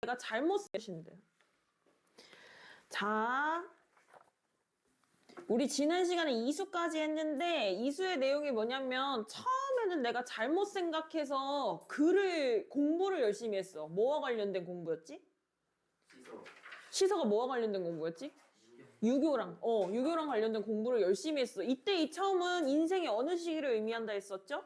내가 잘못 쓰신대. 자, 우리 지난 시간에 이수까지 했는데 이수의 내용이 뭐냐면 처음에는 내가 잘못 생각해서 공부를 열심히 했어. 뭐와 관련된 공부였지? 시서가 뭐와 관련된 공부였지? 유교랑 관련된 공부를 열심히 했어. 이때 이 처음은 인생의 어느 시기를 의미한다 했었죠?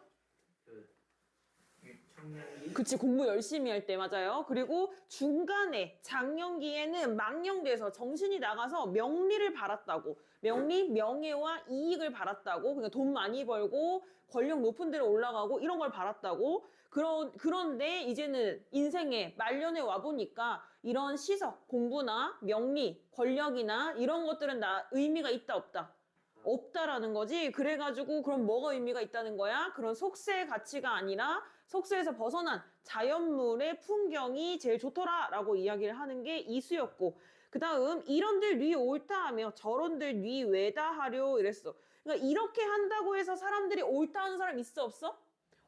청년기? 그치, 공부 열심히 할 때, 맞아요. 그리고 중간에 장년기에는 망령돼서 정신이 나가서 명리를 바랐다고. 명예와 이익을 바랐다고. 그러니까 돈 많이 벌고 권력 높은 데로 올라가고 이런 걸 바랐다고. 그런데 이제는 인생의 말년에 와보니까 이런 시석, 공부나 명리, 권력이나 이런 것들은 의미가 있다, 없다? 없다라는 거지. 그래가지고 그럼 뭐가 의미가 있다는 거야? 그런 속세의 가치가 아니라 속세에서 벗어난 자연물의 풍경이 제일 좋더라라고 이야기를 하는 게 이수였고, 그 다음 이런들 뉘 옳다 하며 저런들 뉘 왜다 하려 이랬어. 그러니까 이렇게 한다고 해서 사람들이 옳다 하는 사람 있어, 없어?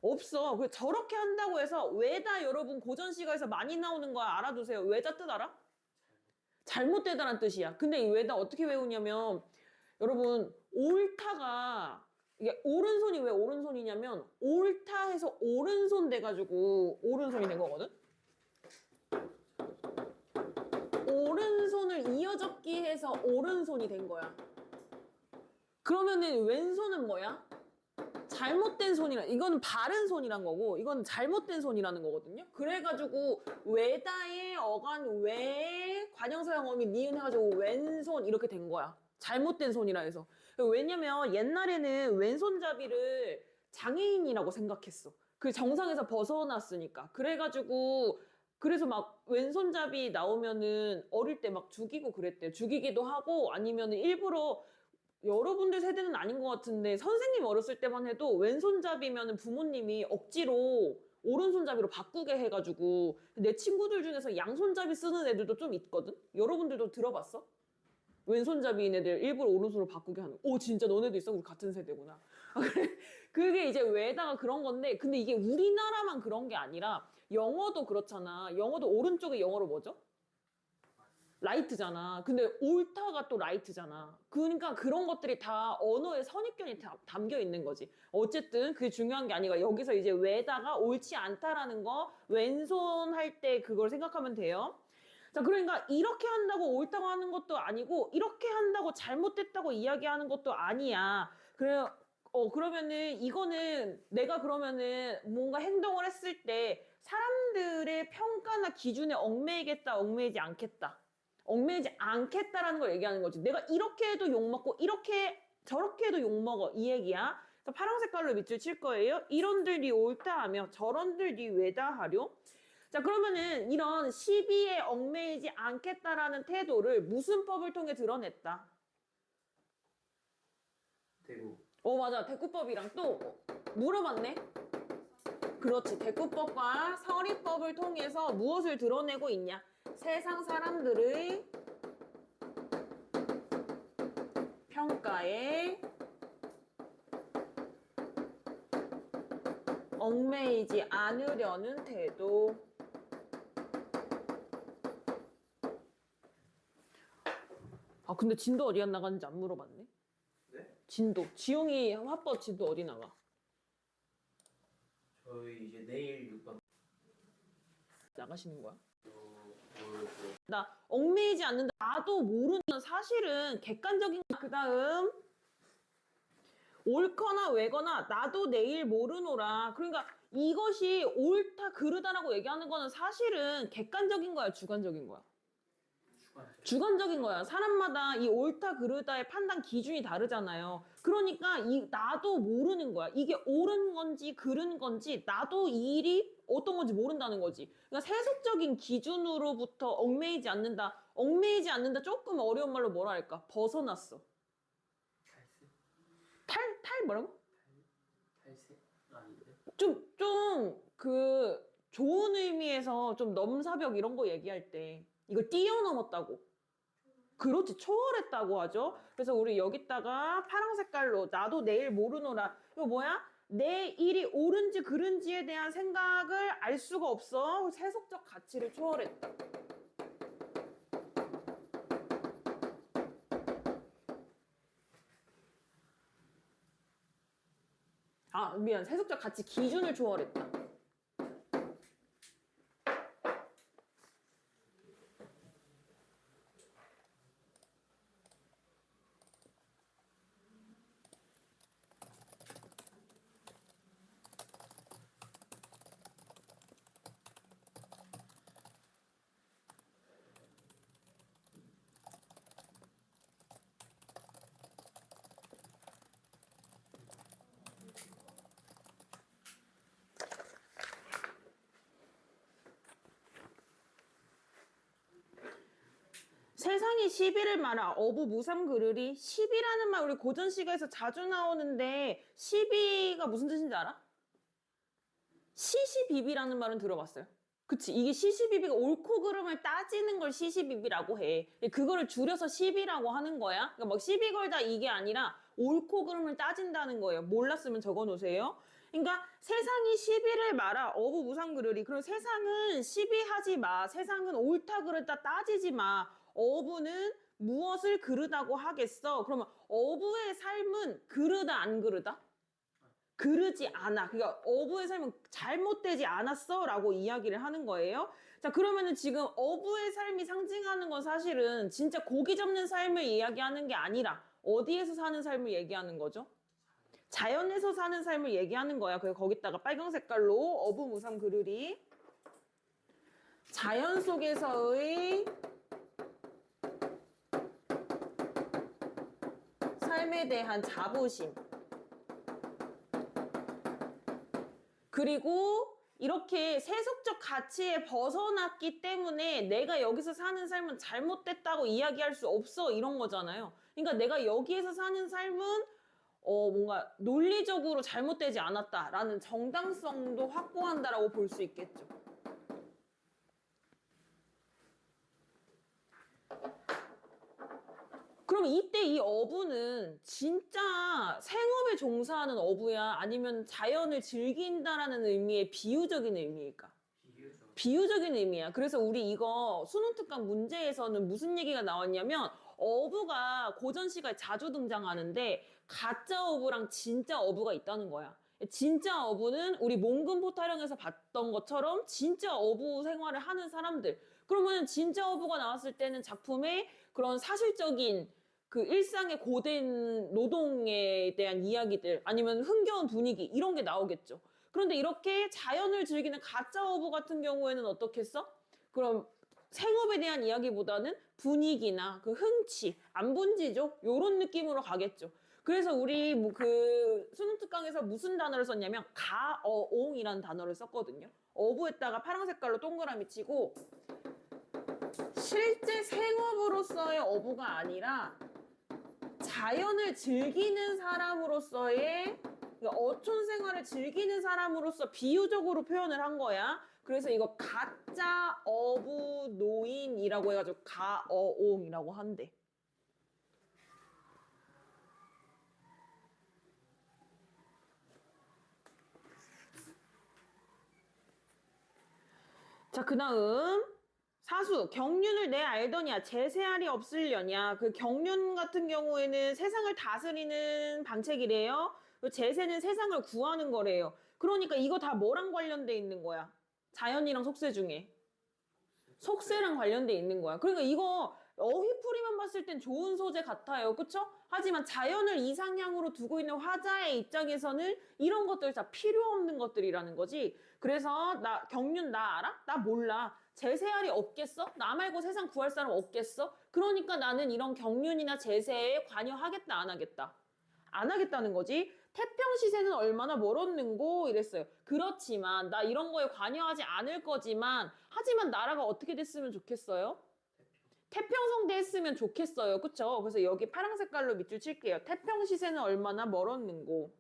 없어. 저렇게 한다고 해서 왜다, 여러분 고전 시가에서 많이 나오는 거야. 알아두세요. 왜다 뜻 알아? 잘못되다란 뜻이야. 근데 이 왜다 어떻게 외우냐면, 여러분 옳다가 이게 오른손이 왜 오른손이냐면 옳다 해서 오른손 돼가지고 오른손이 된 거거든. 오른손을 이어적기 해서 오른손이 된 거야. 그러면은 왼손은 뭐야? 잘못된 손이라, 이거는 바른 손이란 거고 이건 잘못된 손이라는 거거든요. 그래가지고 외다의 어간 외 관형사형어미 니은 해가지고 왼손 이렇게 된 거야. 잘못된 손이라 해서. 왜냐면 옛날에는 왼손잡이를 장애인이라고 생각했어. 그 정상에서 벗어났으니까. 그래서 막 왼손잡이 나오면은 어릴 때 막 죽이고 그랬대요. 죽이기도 하고 아니면은 일부러, 여러분들 세대는 아닌 것 같은데 선생님 어렸을 때만 해도 왼손잡이면 부모님이 억지로 오른손잡이로 바꾸게 해가지고, 내 친구들 중에서 양손잡이 쓰는 애들도 좀 있거든? 여러분들도 들어봤어? 왼손잡이인 애들 일부러 오른손으로 바꾸게 하는. 오, 진짜 너네도 있어? 우리 같은 세대구나. 아, 그래. 그게 이제 왜다가 그런 건데, 근데 이게 우리나라만 그런 게 아니라 영어도 그렇잖아. 영어도 오른쪽에 영어로 뭐죠? 라이트잖아. 근데 옳다가 또 라이트잖아. 그러니까 그런 것들이 다 언어의 선입견이 담겨 있는 거지. 어쨌든 그게 중요한 게 아니라 여기서 이제 왜다가 옳지 않다라는 거, 왼손 할 때 그걸 생각하면 돼요. 자, 그러니까 이렇게 한다고 옳다고 하는 것도 아니고 이렇게 한다고 잘못됐다고 이야기하는 것도 아니야. 그러면은 이거는 내가 그러면은 뭔가 행동을 했을 때 사람들의 평가나 기준에 얽매이겠다, 얽매이지 않겠다. 얽매이지 않겠다라는 걸 얘기하는 거지. 내가 이렇게 해도 욕먹고 저렇게 해도 욕먹어, 이 얘기야. 그래서 파란 색깔로 밑줄 칠 거예요. 이런들이 옳다 하며 저런들이 왜다 하려. 자, 그러면은 이런 시비에 얽매이지 않겠다라는 태도를 무슨 법을 통해 드러냈다? 대구. 맞아. 대구법이랑 또 물어봤네. 그렇지. 대구법과 서리법을 통해서 무엇을 드러내고 있냐? 세상 사람들의 평가에 얽매이지 않으려는 태도. 아, 근데 진도 어디 나가는지 안 물어봤네. 네? 진도. 지용이 화법 진도 어디 나가? 저희 이제 내일 6번 나가시는 거야? 모르고. 나 얽매이지 않는다. 나도 모르는, 사실은 객관적인. 그 다음 옳거나 왜거나 나도 내일 모르노라. 그러니까 이것이 옳다 그르다라고 얘기하는 거는 사실은 객관적인 거야, 주관적인 거야? 주관적인 거야. 사람마다 이 옳다 그르다의 판단 기준이 다르잖아요. 그러니까 나도 모르는 거야. 이게 옳은 건지 그른 건지 나도 이 일이 어떤 건지 모른다는 거지. 그러니까 세속적인 기준으로부터 얽매이지 않는다. 얽매이지 않는다 조금 어려운 말로 뭐라 할까? 벗어났어. 탈 뭐라고? 탈색? 아닌데? 좋은 의미에서 좀 넘사벽 이런 거 얘기할 때 이걸 뛰어넘었다고. 그렇지, 초월했다고 하죠. 그래서 우리 여기다가 파란 색깔로 나도 내일 모르노라. 이거 뭐야? 내 일이 옳은지 그른지에 대한 생각을 알 수가 없어. 세속적 가치를 초월했다. 아, 미안. 세속적 가치 기준을 초월했다. 세상이 시비를 말아 어부무삼 그르리. 시비라는 말 우리 고전 시가에서 자주 나오는데 시비가 무슨 뜻인지 알아? 시시비비라는 말은 들어봤어요. 그치, 이게 시시비비가 옳고 그름을 따지는 걸 시시비비라고 해. 그거를 줄여서 시비라고 하는 거야. 그러니까 막 시비 걸다 이게 아니라 옳고 그름을 따진다는 거예요. 몰랐으면 적어 놓으세요. 그러니까 세상이 시비를 말아 어부무삼 그르리. 그럼 세상은 시비하지 마. 세상은 옳다 그르다 따지지 마. 어부는 무엇을 그르다고 하겠어? 그러면 어부의 삶은 그르다 안 그르다? 그르지 않아. 그러니까 어부의 삶은 잘못되지 않았어 라고 이야기를 하는 거예요. 자, 그러면은 지금 어부의 삶이 상징하는 건 사실은 진짜 고기 잡는 삶을 이야기하는 게 아니라 어디에서 사는 삶을 얘기하는 거죠? 자연에서 사는 삶을 얘기하는 거야. 그래서 거기다가 빨간 색깔로 어부무삼 그르리. 자연 속에서의 삶에 대한 자부심. 그리고 이렇게 세속적 가치에 벗어났기 때문에 내가 여기서 사는 삶은 잘못됐다고 이야기할 수 없어. 이런 거잖아요. 그러니까 내가 여기에서 사는 삶은 뭔가 논리적으로 잘못되지 않았다라는 정당성도 확보한다라고 볼 수 있겠죠. 그럼 이때 이 어부는 진짜 생업에 종사하는 어부야? 아니면 자연을 즐긴다라는 의미의 비유적인 의미일까? 비유적인 의미야. 그래서 우리 이거 수능 특강 문제에서는 무슨 얘기가 나왔냐면 어부가 고전 시가에 자주 등장하는데 가짜 어부랑 진짜 어부가 있다는 거야. 진짜 어부는 우리 몽금포 타령에서 봤던 것처럼 진짜 어부 생활을 하는 사람들. 그러면 진짜 어부가 나왔을 때는 작품에 그런 사실적인 그 일상의 고된 노동에 대한 이야기들 아니면 흥겨운 분위기 이런 게 나오겠죠. 그런데 이렇게 자연을 즐기는 가짜 어부 같은 경우에는 어떻겠어? 그럼 생업에 대한 이야기보다는 분위기나 그 흥치, 안분지족 요런 느낌으로 가겠죠. 그래서 우리 뭐 그 수능 특강에서 무슨 단어를 썼냐면 가어옹이라는 단어를 썼거든요. 어부에다가 파란 색깔로 동그라미 치고 실제 생업으로서의 어부가 아니라 자연을 즐기는 사람으로서의 어촌 생활을 즐기는 사람으로서 비유적으로 표현을 한 거야. 그래서 이거 가짜 어부 노인이라고 해가지고 가어옹이라고 한대. 자, 그 다음 사수, 경륜을 내 알더냐, 제세알이 없으려냐. 그 경륜 같은 경우에는 세상을 다스리는 방책이래요. 제세는 세상을 구하는 거래요. 그러니까 이거 다 뭐랑 관련돼 있는 거야? 자연이랑 속세 중에. 속세랑 관련돼 있는 거야. 그러니까 이거 어휘풀이만 봤을 땐 좋은 소재 같아요. 그쵸? 하지만 자연을 이상향으로 두고 있는 화자의 입장에서는 이런 것들 다 필요 없는 것들이라는 거지. 그래서 나 경륜 나 알아? 나 몰라. 제세알이 없겠어? 나 말고 세상 구할 사람 없겠어? 그러니까 나는 이런 경륜이나 제세에 관여하겠다 안 하겠다? 안 하겠다는 거지. 태평시세는 얼마나 멀었는고 이랬어요. 그렇지만 나 이런 거에 관여하지 않을 거지만 하지만 나라가 어떻게 됐으면 좋겠어요? 태평성대 했으면 좋겠어요. 그쵸? 그래서 여기 파란 색깔로 밑줄 칠게요. 태평시세는 얼마나 멀었는고.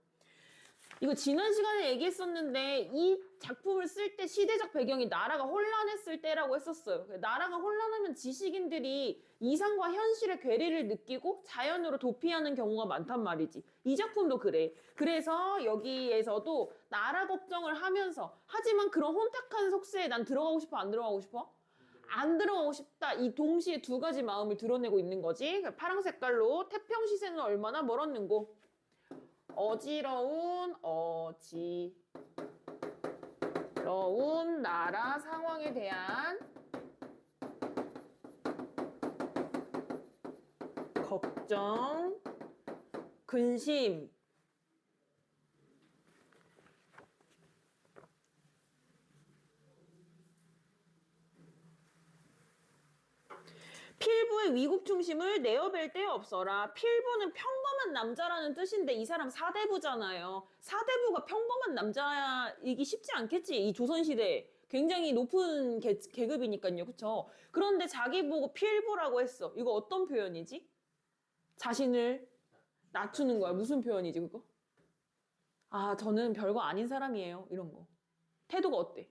이거 지난 시간에 얘기했었는데 이 작품을 쓸 때 시대적 배경이 나라가 혼란했을 때라고 했었어요. 나라가 혼란하면 지식인들이 이상과 현실의 괴리를 느끼고 자연으로 도피하는 경우가 많단 말이지. 이 작품도 그래. 그래서 여기에서도 나라 걱정을 하면서 하지만 그런 혼탁한 속세에 난 들어가고 싶어 안 들어가고 싶어? 안 들어가고 싶다. 이 동시에 두 가지 마음을 드러내고 있는 거지. 파랑 색깔로 태평 시세는 얼마나 멀었는고. 어지러운 나라 상황에 대한 걱정, 근심, 필부의 위국 중심을 내어뵐 데 없어라. 필부는 평범한 남자라는 뜻인데 이 사람 사대부잖아요. 사대부가 평범한 남자이기 쉽지 않겠지. 이 조선시대에. 굉장히 높은 계급이니까요. 그쵸? 그런데 자기 보고 필부라고 했어. 이거 어떤 표현이지? 자신을 낮추는 거야. 무슨 표현이지 그거? 아, 저는 별거 아닌 사람이에요. 이런 거. 태도가 어때?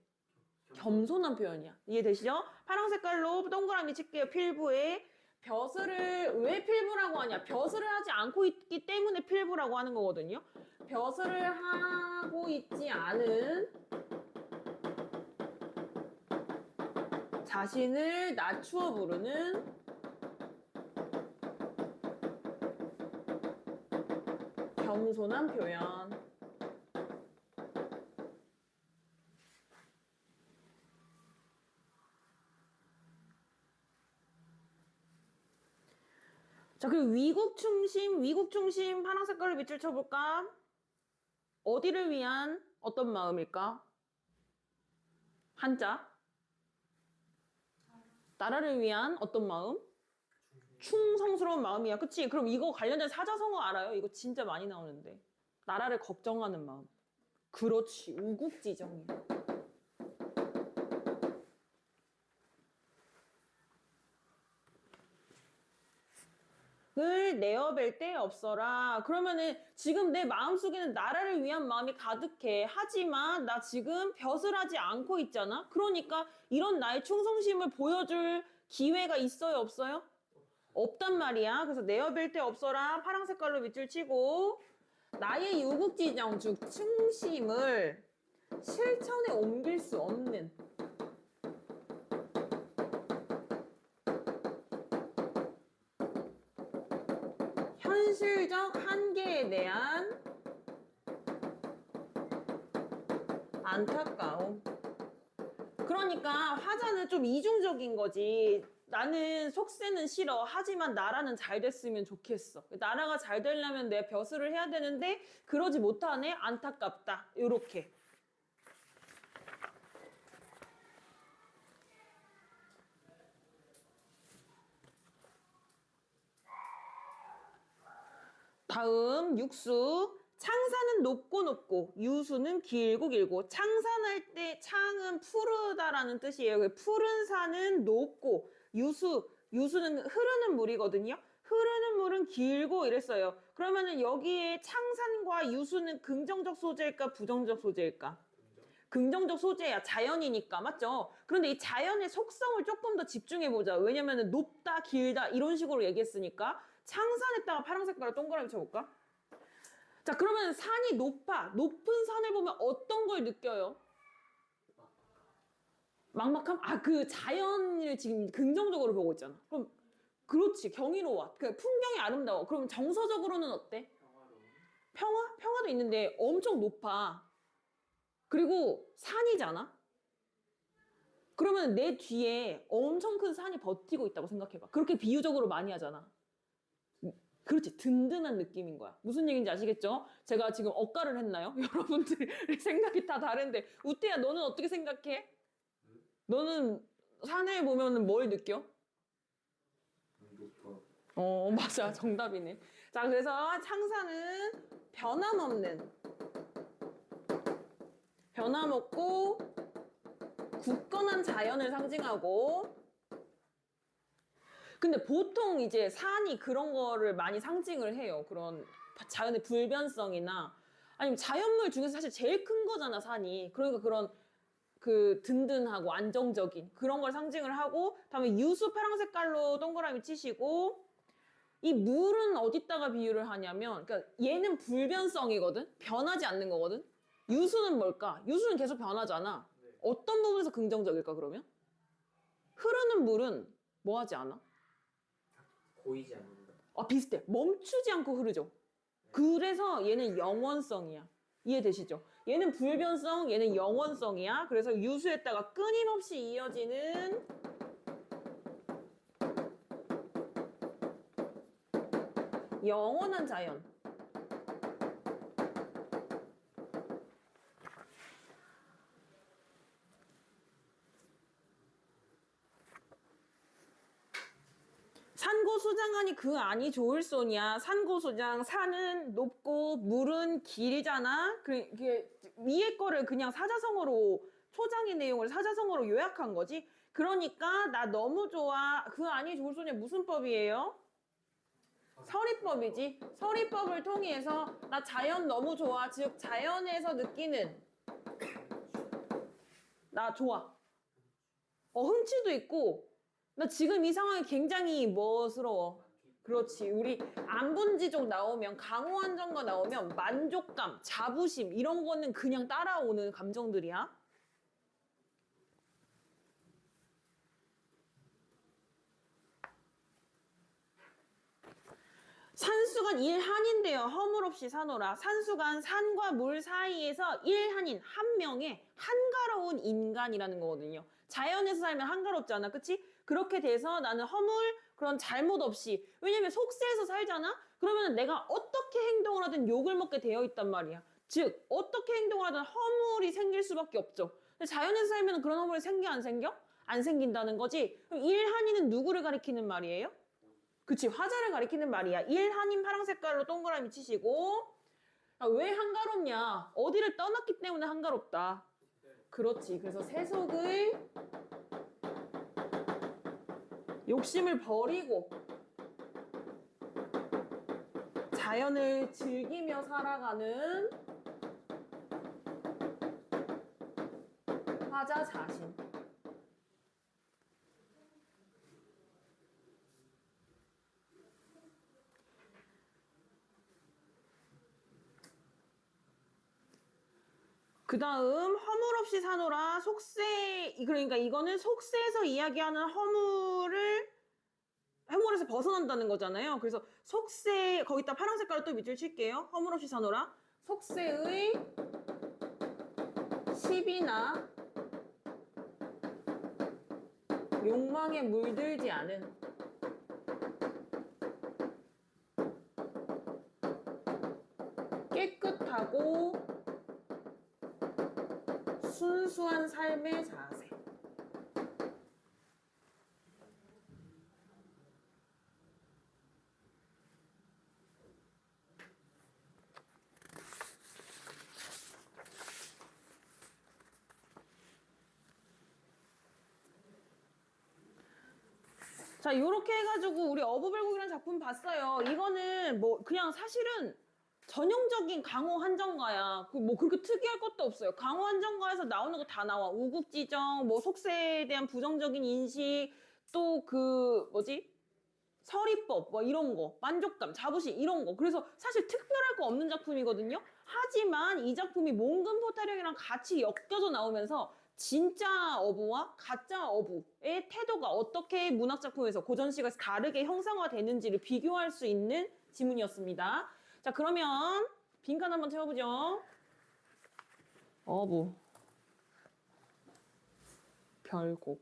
겸손한 표현이야. 이해되시죠? 파란 색깔로 동그라미 칠게요. 필부에 벼슬을 왜 필부라고 하냐? 벼슬을 하지 않고 있기 때문에 필부라고 하는 거거든요. 벼슬을 하고 있지 않은 자신을 낮추어 부르는 겸손한 표현. 자, 그리고 위국 중심 파란 색깔로 밑줄 쳐볼까? 어디를 위한 어떤 마음일까? 한자. 나라를 위한 어떤 마음? 충성스러운 마음이야. 그치? 그럼 이거 관련된 사자성어 알아요? 이거 진짜 많이 나오는데. 나라를 걱정하는 마음. 그렇지. 우국지정이야. 을 내어뵐 데 없어라. 그러면은 지금 내 마음속에는 나라를 위한 마음이 가득해. 하지만 나 지금 벼슬하지 않고 있잖아. 그러니까 이런 나의 충성심을 보여줄 기회가 있어요, 없어요? 없단 말이야. 그래서 내어뵐 데 없어라. 파란 색깔로 밑줄 치고 나의 유국지정 즉 충심을 실천에 옮길 수 없는 현실적 한계에 대한 안타까움. 그러니까 화자는 좀 이중적인 거지. 나는 속세는 싫어. 하지만 나라는 잘 됐으면 좋겠어. 나라가 잘 되려면 내 벼슬을 해야 되는데 그러지 못하네. 안타깝다. 요렇게. 다음 육수. 창사는 높고 유수는 길고 창산할 때 창은 푸르다라는 뜻이에요. 푸른 산은 높고 유수는 흐르는 물이거든요. 흐르는 물은 길고 이랬어요. 그러면은 여기에 창산과 유수는 긍정적 소재일까 부정적 소재일까? 긍정적 소재야. 자연이니까. 맞죠? 그런데 이 자연의 속성을 조금 더 집중해보자. 왜냐면은 높다, 길다 이런 식으로 얘기했으니까 창산에다가 파란 색깔로 동그라미 쳐볼까? 자, 그러면 산이 높아. 높은 산을 보면 어떤 걸 느껴요? 막막함? 아, 그 자연을 지금 긍정적으로 보고 있잖아. 그럼, 그렇지. 경이로워. 그 풍경이 아름다워. 그럼 정서적으로는 어때? 평화? 평화도 있는데 엄청 높아. 그리고 산이잖아? 그러면 내 뒤에 엄청 큰 산이 버티고 있다고 생각해봐. 그렇게 비유적으로 많이 하잖아. 그렇지. 든든한 느낌인 거야. 무슨 얘기인지 아시겠죠? 제가 지금 억가를 했나요? 여러분들의 생각이 다 다른데. 우태야, 너는 어떻게 생각해? 너는 산에 보면 뭘 느껴? 맞아. 정답이네. 자, 그래서 창사는 변함없고 굳건한 자연을 상징하고, 근데 보통 이제 산이 그런 거를 많이 상징을 해요. 그런 자연의 불변성이나 아니면 자연물 중에서 사실 제일 큰 거잖아, 산이. 그러니까 그런 그 든든하고 안정적인 그런 걸 상징을 하고, 다음에 유수 파란 색깔로 동그라미 치시고, 이 물은 어디다가 비유를 하냐면, 그러니까 얘는 불변성이거든? 변하지 않는 거거든? 유수는 뭘까? 유수는 계속 변하잖아. 네. 어떤 부분에서 긍정적일까, 그러면? 흐르는 물은 뭐 하지 않아? 고이지 않는다. 아, 비슷해. 멈추지 않고 흐르죠. 그래서 얘는 영원성이야. 이해되시죠? 얘는 불변성, 얘는 영원성이야. 그래서 유수에다가 끊임없이 이어지는 영원한 자연. 산고수장하니 그 안이 좋을 소냐. 산고수장, 산은 높고 물은 길잖아. 그게 위에 거를 그냥 사자성어로, 초장의 내용을 사자성어로 요약한 거지. 그러니까 나 너무 좋아. 그 안이 좋을 소냐 무슨 법이에요? 서리법이지. 서리법을 통해서 나 자연 너무 좋아. 즉 자연에서 느끼는 나 좋아. 흥취도 있고 나 지금 이 상황이 굉장히 멋스러워. 그렇지. 우리 안분지족 나오면, 강호안정가 나오면 만족감, 자부심 이런 거는 그냥 따라오는 감정들이야. 산수간 일한인데요. 허물 없이 사노라. 산수간 산과 물 사이에서 일한인, 한 명의 한가로운 인간이라는 거거든요. 자연에서 살면 한가롭잖아. 그치? 그렇게 돼서 나는 허물, 그런 잘못 없이. 왜냐면 속세에서 살잖아? 그러면 내가 어떻게 행동을 하든 욕을 먹게 되어 있단 말이야. 즉, 어떻게 행동을 하든 허물이 생길 수밖에 없죠. 근데 자연에서 살면 그런 허물이 생겨, 안 생겨? 안 생긴다는 거지. 그럼 일한인은 누구를 가리키는 말이에요? 그치, 화자를 가리키는 말이야. 일한인 파란 색깔로 동그라미 치시고. 왜 한가롭냐? 어디를 떠났기 때문에 한가롭다. 그렇지. 그래서 세속의 욕심을 버리고 자연을 즐기며 살아가는 화자 자신. 그 다음 허물 없이 사노라. 속세, 그러니까 이거는 속세에서 이야기하는 허물에서 벗어난다는 거잖아요. 그래서 속세, 거기다 파란 색깔로 또 밑줄 칠게요. 허물 없이 사노라. 속세의 시비나 욕망에 물들지 않은 깨끗하고 순수한 삶의 자세. 자, 요렇게 해가지고 우리 어부별곡이라는 작품 봤어요. 이거는 뭐 그냥 사실은 전형적인 강호 한정가야. 뭐 그렇게 특이할 것도 없어요. 강호 한정가에서 나오는 거 다 나와. 우국지정, 뭐 속세에 대한 부정적인 인식, 또 그 뭐지? 서리법, 뭐 이런 거, 만족감, 자부심 이런 거. 그래서 사실 특별할 거 없는 작품이거든요. 하지만 이 작품이 몽금포타령이랑 같이 엮여져 나오면서 진짜 어부와 가짜 어부의 태도가 어떻게 문학작품에서 고전시가에서 다르게 형상화되는지를 비교할 수 있는 지문이었습니다. 자, 그러면 빈칸 한번 채워보죠. 어부 별곡.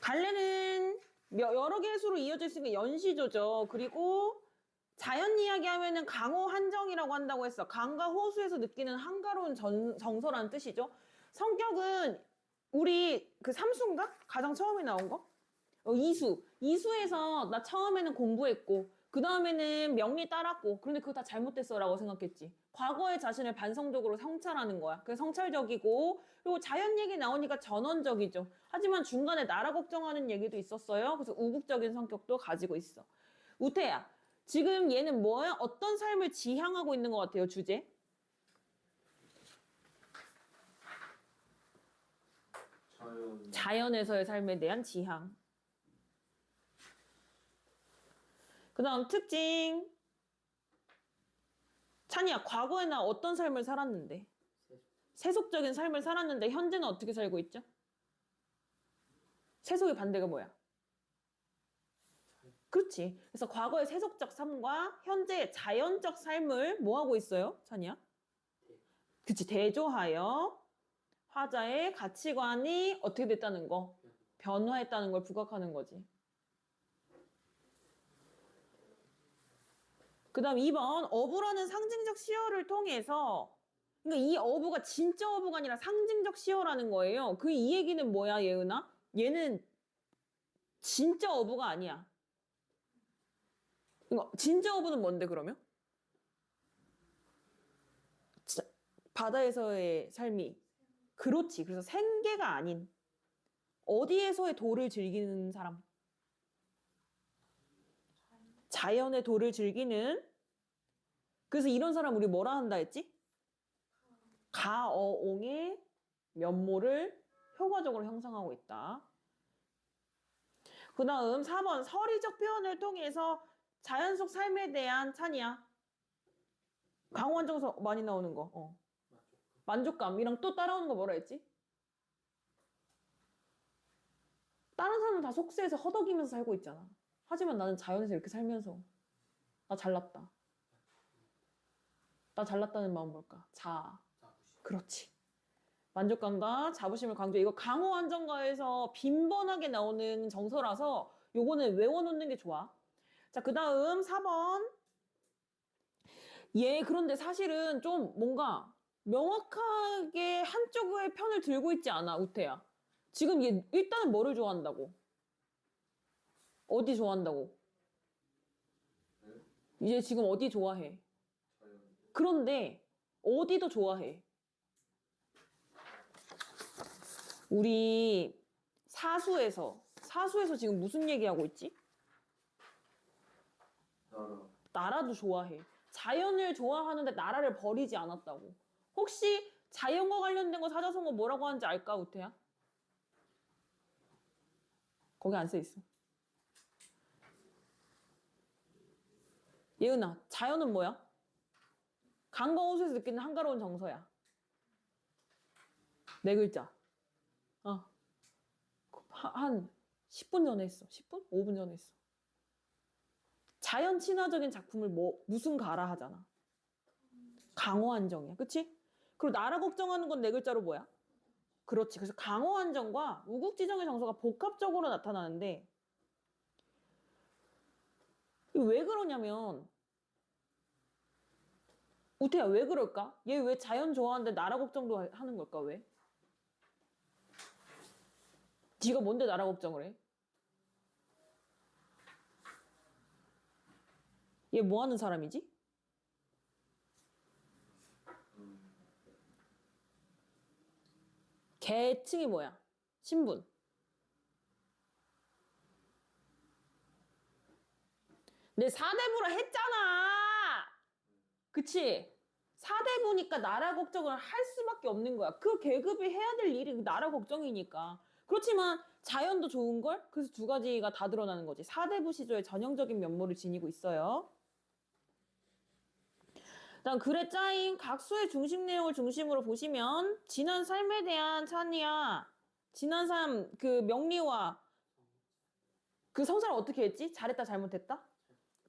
갈래는 여러 개의 수로 이어져 있으니까 연시조죠. 그리고 자연 이야기 하면은 강호 한정이라고 한다고 했어. 강과 호수에서 느끼는 한가로운 정서라는 뜻이죠. 성격은 우리 그 삼수인가? 가장 처음에 나온 거? 이수. 이수에서 나 처음에는 공부했고 그 다음에는 명리 따랐고 그런데 그거 다 잘못됐어 라고 생각했지. 과거의 자신을 반성적으로 성찰하는 거야. 그래서 성찰적이고 그리고 자연 얘기 나오니까 전원적이죠. 하지만 중간에 나라 걱정하는 얘기도 있었어요. 그래서 우국적인 성격도 가지고 있어. 우태야, 지금 얘는 뭐야? 어떤 삶을 지향하고 있는 것 같아요, 주제? 자연에서의 삶에 대한 지향. 그 다음 특징. 찬이야, 과거에 나 어떤 삶을 살았는데? 세속적인 삶을 살았는데 현재는 어떻게 살고 있죠? 세속의 반대가 뭐야? 그렇지. 그래서 과거의 세속적 삶과 현재의 자연적 삶을 뭐 하고 있어요? 찬이야? 그치. 대조하여 화자의 가치관이 어떻게 됐다는 거? 변화했다는 걸 부각하는 거지. 그 다음 2번 어부라는 상징적 시어를 통해서 그러니까 이 어부가 진짜 어부가 아니라 상징적 시어라는 거예요. 그 이 얘기는 뭐야, 예은아? 얘는 진짜 어부가 아니야. 그러니까 진짜 어부는 뭔데 그러면? 바다에서의 삶이. 그렇지. 그래서 생계가 아닌 어디에서의 도를 즐기는 사람? 자연의 도를 즐기는. 그래서 이런 사람 우리 뭐라 한다 했지? 가어옹의 면모를 효과적으로 형성하고 있다. 그 다음 4번 서리적 표현을 통해서 자연 속 삶에 대한 찬이야. 강호한정서 많이 나오는 거. 만족감이랑 또 따라오는 거 뭐라 했지? 다른 사람은 다 속세에서 허덕이면서 살고 있잖아. 하지만 나는 자연에서 이렇게 살면서 나 잘났다. 나 잘났다는 마음 뭘까? 그렇지. 만족감과 자부심을 강조해. 이거 강호안정가에서 빈번하게 나오는 정서라서 요거는 외워놓는 게 좋아. 자, 그 다음 4번. 그런데 사실은 좀 뭔가 명확하게 한쪽의 편을 들고 있지 않아, 우태야. 지금 얘 일단은 뭐를 좋아한다고? 어디 좋아한다고? 얘 지금 어디 좋아해? 그런데 어디도 좋아해? 우리 사수에서 지금 무슨 얘기하고 있지? 나라도 좋아해. 자연을 좋아하는데 나라를 버리지 않았다고. 혹시 자연과 관련된 거 사자성어 뭐라고 하는지 알까, 우태야? 거기 안 써 있어. 예은아, 자연은 뭐야? 강과 호수에서 느끼는 한가로운 정서야. 4글자. 한 10분 전에 했어. 10분? 5분 전에 했어. 자연 친화적인 작품을 무슨 가라 하잖아. 강어안정이야. 그치? 그리고 나라 걱정하는 건 4글자로 뭐야? 그렇지. 그래서 강어안정과 우국지정의 정서가 복합적으로 나타나는데 왜 그러냐면 우태야 왜 그럴까? 얘 왜 자연 좋아하는데 나라 걱정도 하는 걸까? 왜? 지가 뭔데 나라 걱정을 해? 얘 뭐 하는 사람이지? 계층이 뭐야? 신분. 내 사대부라 했잖아. 그치? 사대부니까 나라 걱정을 할 수밖에 없는 거야. 그 계급이 해야 될 일이 나라 걱정이니까. 그렇지만 자연도 좋은 걸? 그래서 2가지가 다 드러나는 거지. 사대부 시조의 전형적인 면모를 지니고 있어요. 다음 글에 짜인 각수의 중심 내용을 중심으로 보시면 지난 삶에 대한 찬이야. 지난 삶 그 명리와 그 성사를 어떻게 했지? 잘했다 잘못했다?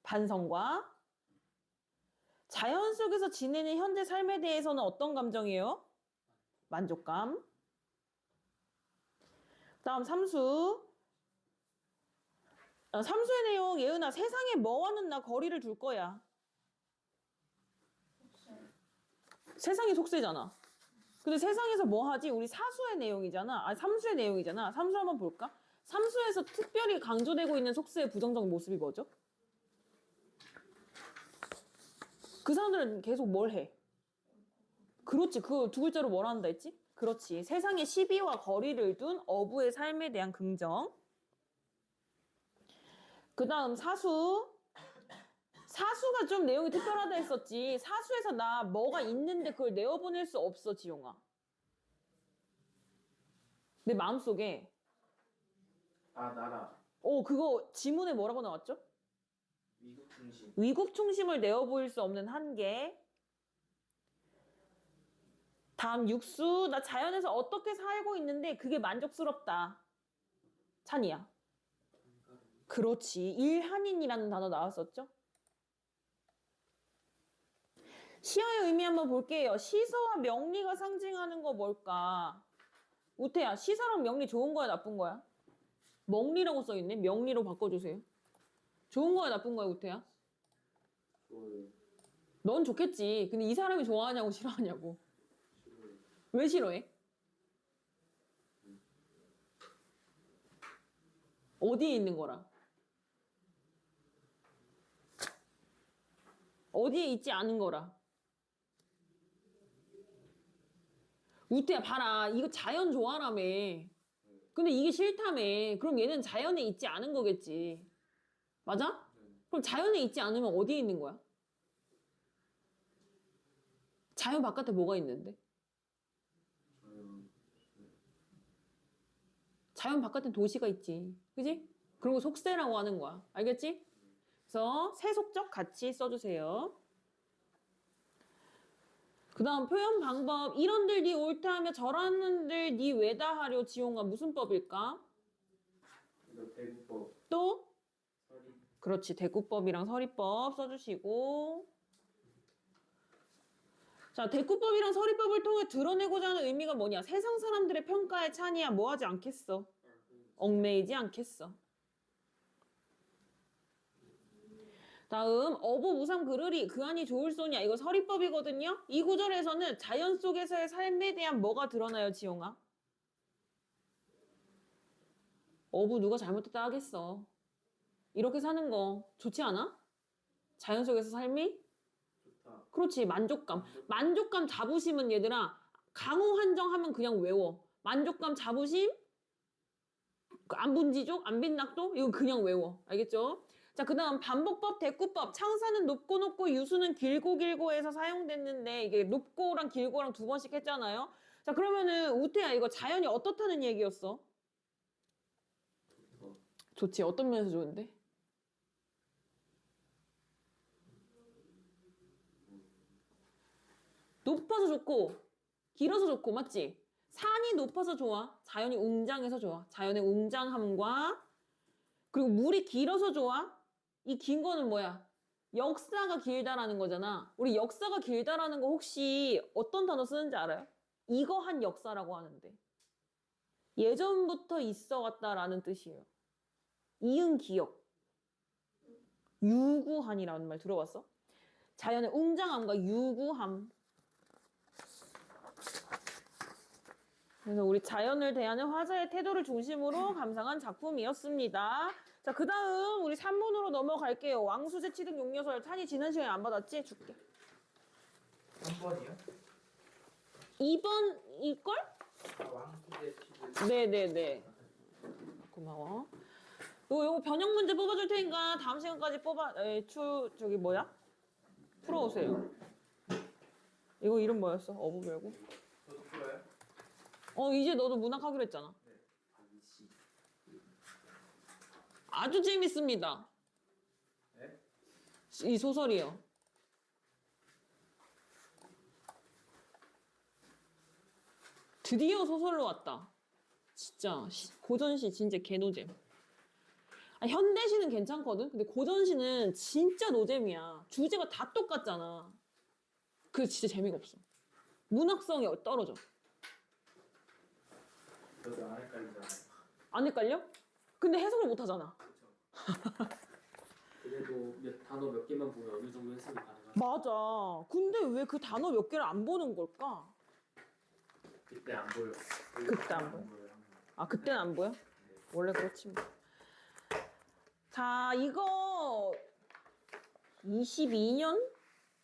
반성과 자연 속에서 지내는 현재 삶에 대해서는 어떤 감정이에요? 만족감. 다음 삼수. 삼수의 내용 예은아 세상에 뭐하는 나 거리를 둘 거야. 세상이 속세잖아. 근데 세상에서 뭐 하지? 우리 사수의 내용이잖아. 삼수의 내용이잖아. 삼수 한번 볼까? 삼수에서 특별히 강조되고 있는 속세의 부정적 모습이 뭐죠? 그 사람들은 계속 뭘 해? 그렇지. 그 2글자로 뭐라 한다 했지? 그렇지. 세상의 시비와 거리를 둔 어부의 삶에 대한 긍정. 그 다음 사수. 사수가 좀 내용이 특별하다 했었지. 사수에서 나 뭐가 있는데 그걸 내어보낼 수 없어, 지용아. 내 마음속에. 아, 나라. 그거 지문에 뭐라고 나왔죠? 미국 중심. 위국 충심을 내어보일 수 없는 한계. 다음 육수. 나 자연에서 어떻게 살고 있는데 그게 만족스럽다. 찬이야. 그렇지. 일한인이라는 단어 나왔었죠? 시어의 의미 한번 볼게요. 시서와 명리가 상징하는 거 뭘까? 우태야, 시서랑 명리 좋은 거야, 나쁜 거야? 명리라고 써있네. 명리로 바꿔주세요. 좋은 거야, 나쁜 거야, 우태야? 좋아요. 넌 좋겠지. 근데 이 사람이 좋아하냐고 싫어하냐고. 싫어요. 왜 싫어해? 어디에 있는 거라? 어디에 있지 않은 거라? 우태야, 봐라. 이거 자연 좋아라며. 근데 이게 싫다며. 그럼 얘는 자연에 있지 않은 거겠지. 맞아? 그럼 자연에 있지 않으면 어디에 있는 거야? 자연 바깥에 뭐가 있는데? 저요. 자연 바깥엔 도시가 있지. 그지? 그런 거 속세라고 하는 거야. 알겠지? 그래서 세속적 같이 써주세요. 그 다음 표현 방법. 이런들 니 옳다 하며 저런들 니 왜다 하려 지용아 무슨 법일까? 이거 대구법. 또? 서리. 그렇지. 대구법이랑 서리법 써주시고. 자, 대구법이랑 서리법을 통해 드러내고자 하는 의미가 뭐냐? 세상 사람들의 평가에 찬이야 뭐 하지 않겠어? 얽매이지 않겠어. 다음 어부 무삼 그르리 그 안이 좋을 소냐 이거 서리법이거든요. 이 구절에서는 자연 속에서의 삶에 대한 뭐가 드러나요, 지용아? 어부 누가 잘못했다 하겠어. 이렇게 사는 거 좋지 않아? 자연 속에서 삶이? 좋다. 그렇지. 만족감. 만족감 자부심은 얘들아 강호 한정하면 그냥 외워. 만족감 자부심 안분지족 안빈낙도 이거 그냥 외워. 알겠죠? 자, 그 다음 반복법, 대꾸법. 창사는 높고 높고 유수는 길고 길고 해서 사용됐는데 이게 높고랑 길고랑 두 번씩 했잖아요. 자, 그러면은 우태야 이거 자연이 어떻다는 얘기였어? 좋다. 좋지. 어떤 면에서 좋은데? 높아서 좋고 길어서 좋고 맞지? 산이 높아서 좋아. 자연이 웅장해서 좋아. 자연의 웅장함과 그리고 물이 길어서 좋아. 이 긴 거는 뭐야? 역사가 길다라는 거잖아. 우리 역사가 길다라는 거 혹시 어떤 단어 쓰는지 알아요? 이거한 역사라고 하는데. 예전부터 있어 왔다라는 뜻이에요. 이응 기억. 유구한이라는 말 들어봤어? 자연의 웅장함과 유구함. 그래서 우리 자연을 대하는 화자의 태도를 중심으로 감상한 작품이었습니다. 자, 그 다음 우리 3문으로 넘어갈게요. 왕수제 취득 용려설. 찬이 지난 시간에 안 받았지? 줄게. 한 번이요? 2번일걸? 아, 왕수제 취득. 네네네. 고마워. 요거 변형 문제 뽑아줄 테니까 다음 시간까지 저기 뭐야? 풀어오세요. 이거 이름 뭐였어? 어부별고? 저도 풀어요? 이제 너도 문학하기로 했잖아. 네. 반시. 아주 재밌습니다. 네? 이 소설이요. 드디어 소설로 왔다. 진짜 고전시 진짜 개노잼. 현대시는 괜찮거든? 근데 고전시는 진짜 노잼이야. 주제가 다 똑같잖아. 그게 진짜 재미가 없어. 문학성이 떨어져. 저도 안 헷갈리잖아요. 안 헷갈려? 근데 해석을 못 하잖아. 그렇죠. 그래도 단어 몇 개만 보면 어느 정도 해석이 가능하죠. 맞아. 근데 왜 그 단어 몇 개를 안 보는 걸까? 그때 안 보여. 그때 안 보여? 항상. 아, 그때는 안 보여? 네. 원래 그렇지 뭐. 자, 이거 22년?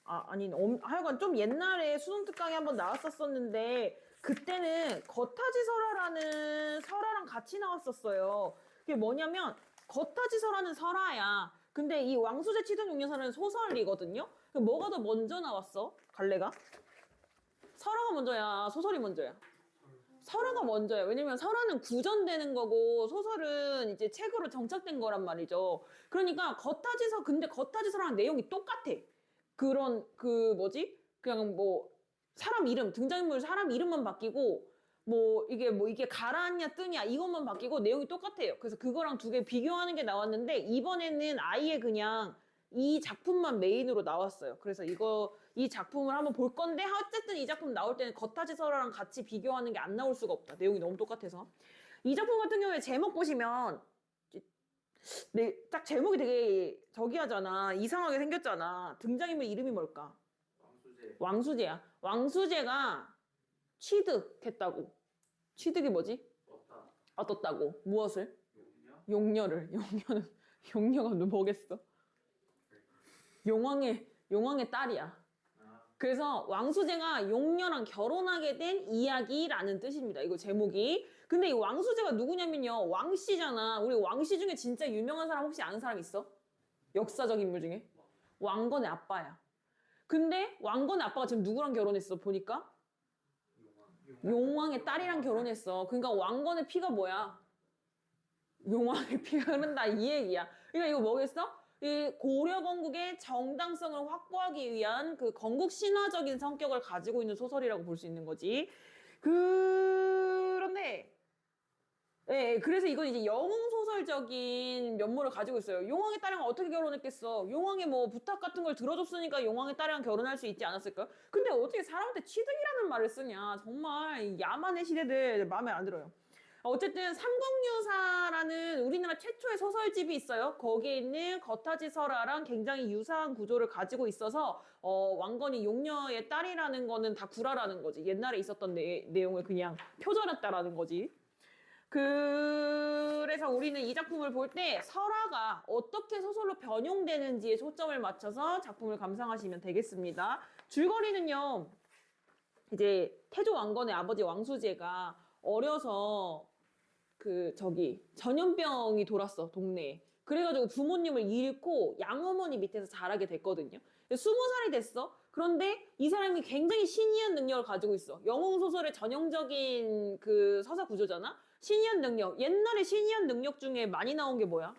하여간 좀 옛날에 수능 특강에 한번 나왔었었는데 그때는 겉하지 설화라는 설화랑 같이 나왔었어요. 그게 뭐냐면 겉하지 설화는 설화야. 근데 이 왕수제 치덕용려사는 소설이거든요. 그럼 뭐가 더 먼저 나왔어? 갈래가? 설화가 먼저야, 소설이 먼저야? 설화가 먼저야. 왜냐면 설화는 구전되는 거고 소설은 이제 책으로 정착된 거란 말이죠. 그러니까 겉타지서 근데 겉타지서랑 내용이 똑같아. 그런 그 뭐지? 그냥 뭐 사람 이름, 등장인물 사람 이름만 바뀌고 뭐 이게 가라앉냐 뜨냐 이것만 바뀌고 내용이 똑같아요. 그래서 그거랑 두 개 비교하는 게 나왔는데 이번에는 아예 그냥 이 작품만 메인으로 나왔어요. 그래서 이 작품을 한번 볼 건데 어쨌든 이 작품 나올 때는 겉타지서랑 같이 비교하는 게 안 나올 수가 없다. 내용이 너무 똑같아서. 이 작품 같은 경우에 제목 보시면 딱 제목이 되게 저기하잖아. 이상하게 생겼잖아. 등장인물 이름이 뭘까? 왕수제. 왕수제야. 왕수제가 취득했다고. 취득이 뭐지? 떴다. 얻었다고. 무엇을? 용녀? 용녀를. 용녀가 뭐겠어? 용왕의 딸이야. 아, 그래서 왕수제가 용녀랑 결혼하게 된 이야기라는 뜻입니다. 이거 제목이. 근데 이 왕수제가 누구냐면요. 왕씨잖아. 우리 왕씨 중에 진짜 유명한 사람 혹시 아는 사람 있어? 역사적 인물 중에? 왕건의 아빠야. 근데 왕건의 아빠가 지금 누구랑 결혼했어? 보니까? 용왕의 딸이랑 결혼했어. 그러니까 왕건의 피가 뭐야? 용왕의 피가 흐른다 이 얘기야. 그러니까 이거 뭐겠어? 이 고려 건국의 정당성을 확보하기 위한 그 건국 신화적인 성격을 가지고 있는 소설이라고 볼 수 있는 거지. 그런데 그래서 이건 이제 영웅 소설적인 면모를 가지고 있어요. 용왕의 딸이랑 어떻게 결혼했겠어? 용왕의 뭐 부탁 같은 걸 들어줬으니까 용왕의 딸이랑 결혼할 수 있지 않았을까요? 근데 어떻게 사람한테 취득이라는 말을 쓰냐? 정말 야만의 시대들 마음에 안 들어요. 어쨌든 삼국유사라는 우리나라 최초의 소설집이 있어요. 거기에 있는 겉타지설화랑 굉장히 유사한 구조를 가지고 있어서 왕건이 용녀의 딸이라는 거는 다 구라라는 거지. 옛날에 있었던 내용을 그냥 표절했다라는 거지. 그래서 우리는 이 작품을 볼 때 설화가 어떻게 소설로 변용되는지에 초점을 맞춰서 작품을 감상하시면 되겠습니다. 줄거리는요. 이제 태조 왕건의 아버지 왕수제가 어려서 전염병이 돌았어, 동네에. 그래가지고 부모님을 잃고 양어머니 밑에서 자라게 됐거든요. 20살이 됐어. 그런데 이 사람이 굉장히 신이한 능력을 가지고 있어. 영웅소설의 전형적인 그 서사 구조잖아? 신이한 능력. 옛날에 신이한 능력 중에 많이 나온 게 뭐야?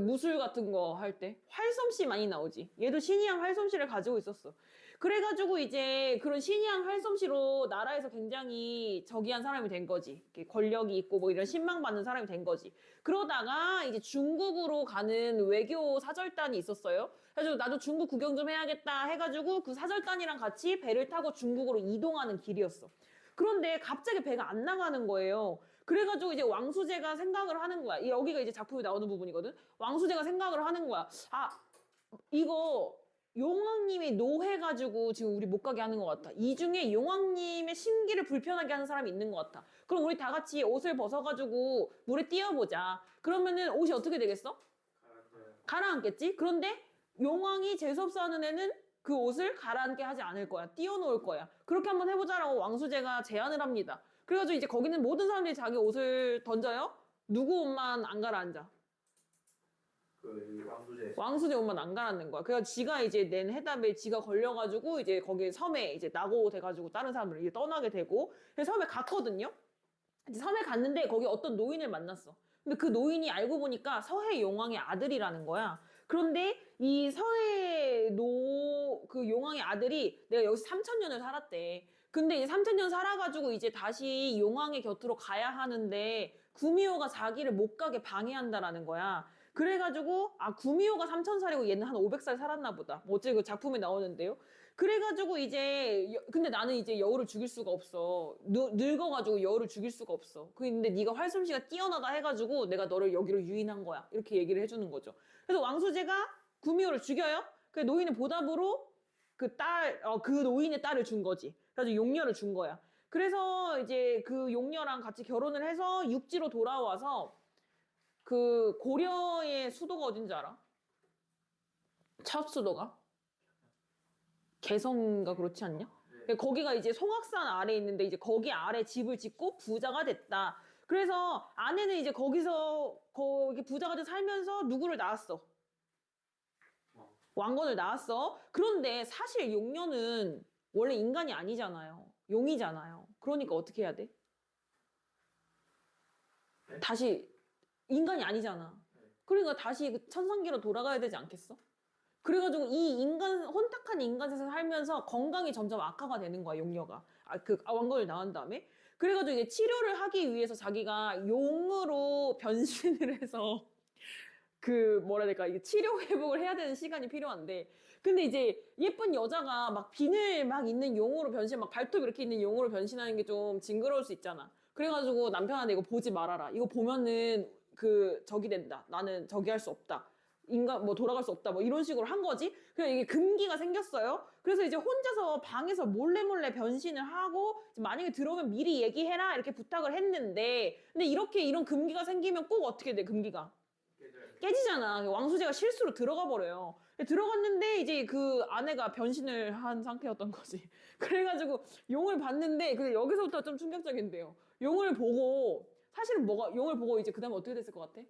무술 같은 거 할 때 활솜씨 많이 나오지. 얘도 신이한 활솜씨를 가지고 있었어. 그래가지고 이제 그런 신이한 활솜씨로 나라에서 굉장히 저기한 사람이 된 거지. 권력이 있고 뭐 이런 신망받는 사람이 된 거지. 그러다가 이제 중국으로 가는 외교 사절단이 있었어요. 그래서 나도 중국 구경 좀 해야겠다 해가지고 그 사절단이랑 같이 배를 타고 중국으로 이동하는 길이었어. 그런데 갑자기 배가 안 나가는 거예요. 그래가지고 이제 왕수제가 생각을 하는 거야. 여기가 이제 작품에 나오는 부분이거든. 왕수제가 생각을 하는 거야. 이거 용왕님이 노해가지고 지금 우리 못 가게 하는 것 같아. 이 중에 용왕님의 심기를 불편하게 하는 사람이 있는 것 같아. 그럼 우리 다 같이 옷을 벗어가지고 물에 뛰어보자. 그러면은 옷이 어떻게 되겠어? 가라앉겠지? 그런데 용왕이 재수없어 하는 애는 그 옷을 가라앉게 하지 않을 거야. 띄워놓을 거야. 그렇게 한번 해보자라고 왕수제가 제안을 합니다. 그래가지고 이제 거기는 모든 사람들이 자기 옷을 던져요. 누구 옷만 안 가라앉아. 왕수제 옷만 안 가라앉는 거야. 그래서 지가 이제 낸 해답에 지가 걸려가지고 이제 거기 섬에 이제 낙오 돼가지고 다른 사람들 이제 떠나게 되고 섬에 갔거든요. 이제 섬에 갔는데 거기 어떤 노인을 만났어. 근데 그 노인이 알고 보니까 서해 용왕의 아들이라는 거야. 그런데 이 그 용왕의 아들이 내가 여기서 3000년을 살았대. 근데 이제 3000년 살아가지고 이제 다시 용왕의 곁으로 가야 하는데 구미호가 자기를 못 가게 방해한다라는 거야. 그래가지고 구미호가 3000살이고 얘는 한 500살 살았나 보다. 뭐 어째 그 작품에 나오는데요. 그래가지고 이제 근데 나는 이제 여우를 죽일 수가 없어. 늙어가지고 여우를 죽일 수가 없어. 근데 네가 활솜씨가 뛰어나다 해가지고 내가 너를 여기로 유인한 거야. 이렇게 얘기를 해주는 거죠. 그래서 왕수제가 구미호를 죽여요. 그 노인의 보답으로 그 노인의 딸을 준 거지. 그래서 용녀를 준 거야. 그래서 이제 그 용녀랑 같이 결혼을 해서 육지로 돌아와서 그 고려의 수도가 어딘지 알아? 첫 수도가? 개성인가 그렇지 않냐? 거기가 이제 송악산 아래에 있는데 이제 거기 아래 집을 짓고 부자가 됐다. 그래서 아내는 이제 거기서 거기 부자가 돼 살면서 누구를 낳았어? 왕건을 낳았어. 그런데 사실 용녀는 원래 인간이 아니잖아요. 용이잖아요. 그러니까 어떻게 해야 돼? 네? 다시 인간이 아니잖아. 그러니까 다시 그 천상계로 돌아가야 되지 않겠어? 그래가지고 이 인간 혼탁한 인간 세상에 살면서 건강이 점점 악화가 되는 거야 용녀가. 왕건을 낳은 다음에. 그래가지고 이제 치료를 하기 위해서 자기가 용으로 변신을 해서 그 뭐라 해야 될까 이게 치료 회복을 해야 되는 시간이 필요한데 근데 이제 예쁜 여자가 막 비늘 막 있는 용으로 변신 막 발톱 이렇게 있는 용으로 변신하는 게 좀 징그러울 수 있잖아. 그래가지고 남편한테 이거 보지 말아라. 이거 보면은 그 적이 된다. 나는 저기 할 수 없다. 인간 뭐 돌아갈 수 없다. 뭐 이런 식으로 한 거지. 그래서 이게 금기가 생겼어요. 그래서 이제 혼자서 방에서 몰래 변신을 하고 만약에 들어오면 미리 얘기해라 이렇게 부탁을 했는데 근데 이렇게 이런 금기가 생기면 꼭 어떻게 돼 금기가? 깨지잖아. 왕수제가 실수로 들어가 버려요. 들어갔는데 이제 그 아내가 변신을 한 상태였던 거지. 그래가지고 용을 봤는데 근데 여기서부터 좀 충격적인데요. 용을 보고 사실은 뭐가 용을 보고 이제 그다음에 어떻게 됐을 것 같아?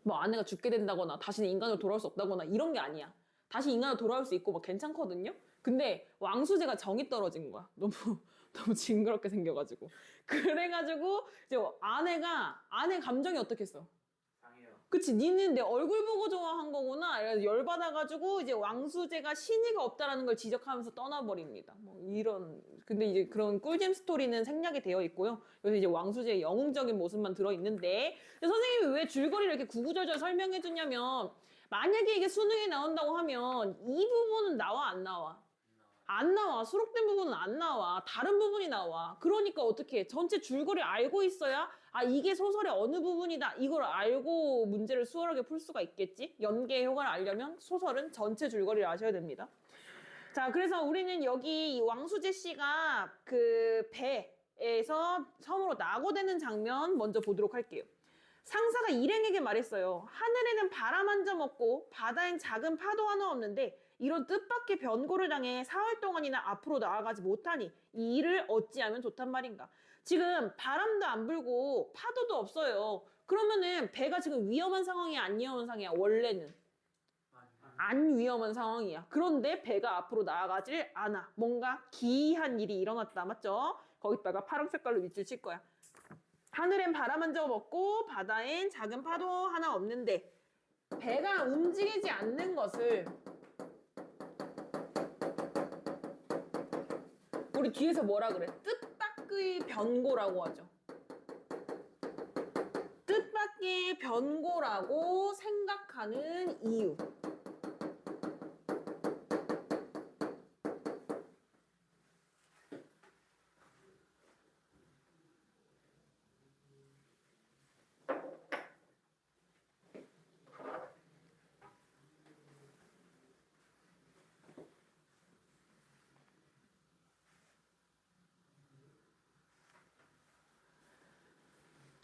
뭐 아내가 죽게 된다거나 다시는 인간으로 돌아올 수 없다거나 이런 게 아니야. 다시 인간으로 돌아올 수 있고 막 괜찮거든요. 근데 왕수제가 정이 떨어진 거야. 너무 징그럽게 생겨가지고. 그래가지고 이제 아내 감정이 어떻겠어? 그치, 니는 내 얼굴 보고 좋아한 거구나. 이래서 열받아가지고 이제 왕수제가 신의가 없다라는 걸 지적하면서 떠나버립니다. 뭐 이런 근데 이제 그런 꿀잼 스토리는 생략이 되어 있고요. 여기서 이제 왕수제의 영웅적인 모습만 들어 있는데 선생님이 왜 줄거리를 이렇게 구구절절 설명해 주냐면 만약에 이게 수능에 나온다고 하면 이 부분은 나와 안 나와? 안 나와. 수록된 부분은 안 나와. 다른 부분이 나와. 그러니까 어떻게 해? 전체 줄거리 알고 있어야 아 이게 소설의 어느 부분이다. 이걸 알고 문제를 수월하게 풀 수가 있겠지. 연계의 효과를 알려면 소설은 전체 줄거리를 아셔야 됩니다. 자, 그래서 우리는 여기 이 왕수재 씨가 그 배에서 섬으로 낙오되는 장면 먼저 보도록 할게요. 상사가 일행에게 말했어요. 하늘에는 바람 한 점 없고 바다엔 작은 파도 하나 없는데 이런 뜻밖의 변고를 당해 사흘 동안이나 앞으로 나아가지 못하니 이 일을 어찌하면 좋단 말인가. 지금 바람도 안 불고 파도도 없어요. 그러면은 배가 지금 위험한 상황이야 안 위험한 상황이야 원래는? 안 위험한 상황이야. 그런데 배가 앞으로 나아가질 않아. 뭔가 기이한 일이 일어났다. 맞죠? 거기다가 파란 색깔로 밑줄 칠 거야. 하늘엔 바람 한 점 없고 바다엔 작은 파도 하나 없는데 배가 움직이지 않는 것을 우리 뒤에서 뭐라 그래? 뜻밖의 변고라고 하죠. 뜻밖의 변고라고 생각하는 이유.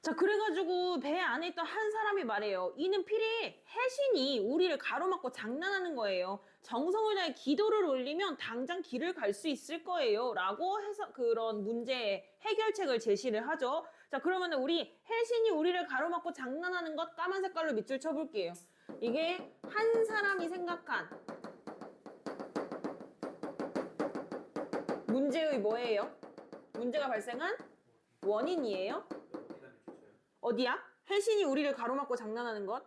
자, 그래가지고 배 안에 있던 한 사람이 말해요. 이는 필히 해신이 우리를 가로막고 장난하는 거예요. 정성을 다해 기도를 올리면 당장 길을 갈 수 있을 거예요. 라고 해서 그런 문제 해결책을 제시를 하죠. 자, 그러면 우리 해신이 우리를 가로막고 장난하는 것 까만 색깔로 밑줄 쳐볼게요. 이게 한 사람이 생각한 문제의 뭐예요? 문제가 발생한 원인이에요. 어디야? 해신이 우리를 가로막고 장난하는 것?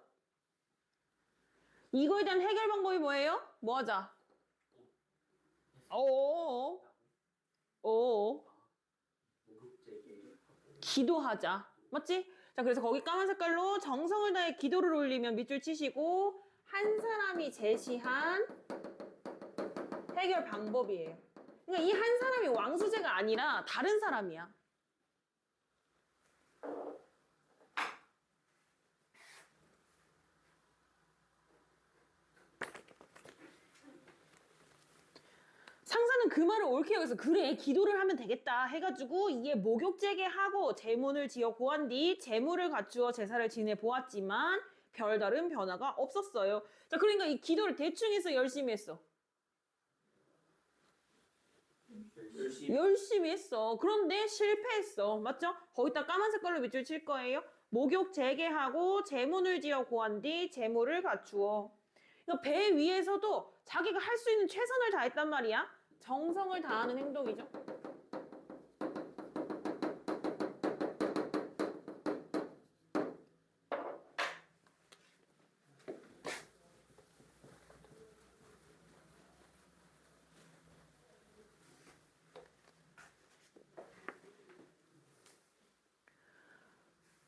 이거에 대한 해결 방법이 뭐예요? 뭐 하자? 기도하자. 맞지? 자, 그래서 거기 까만 색깔로 정성을 다해 기도를 올리면 밑줄 치시고 한 사람이 제시한 해결 방법이에요. 그러니까 이 한 사람이 왕수제가 아니라 다른 사람이야. 상사는 그 말을 옳게 여기서 그래 기도를 하면 되겠다 해가지고 이에 목욕제게 하고 제문을 지어 고한 뒤 제물을 갖추어 제사를 지내 보았지만 별다른 변화가 없었어요. 자, 그러니까 이 기도를 대충 해서 열심히 했어. 열심히 했어. 그런데 실패했어. 맞죠? 거기다 까만 색깔로 밑줄 칠 거예요. 목욕 재개하고 제문을 지어 고한 뒤 재물을 갖추어. 그러니까 배 위에서도 자기가 할 수 있는 최선을 다했단 말이야. 정성을 다하는 행동이죠.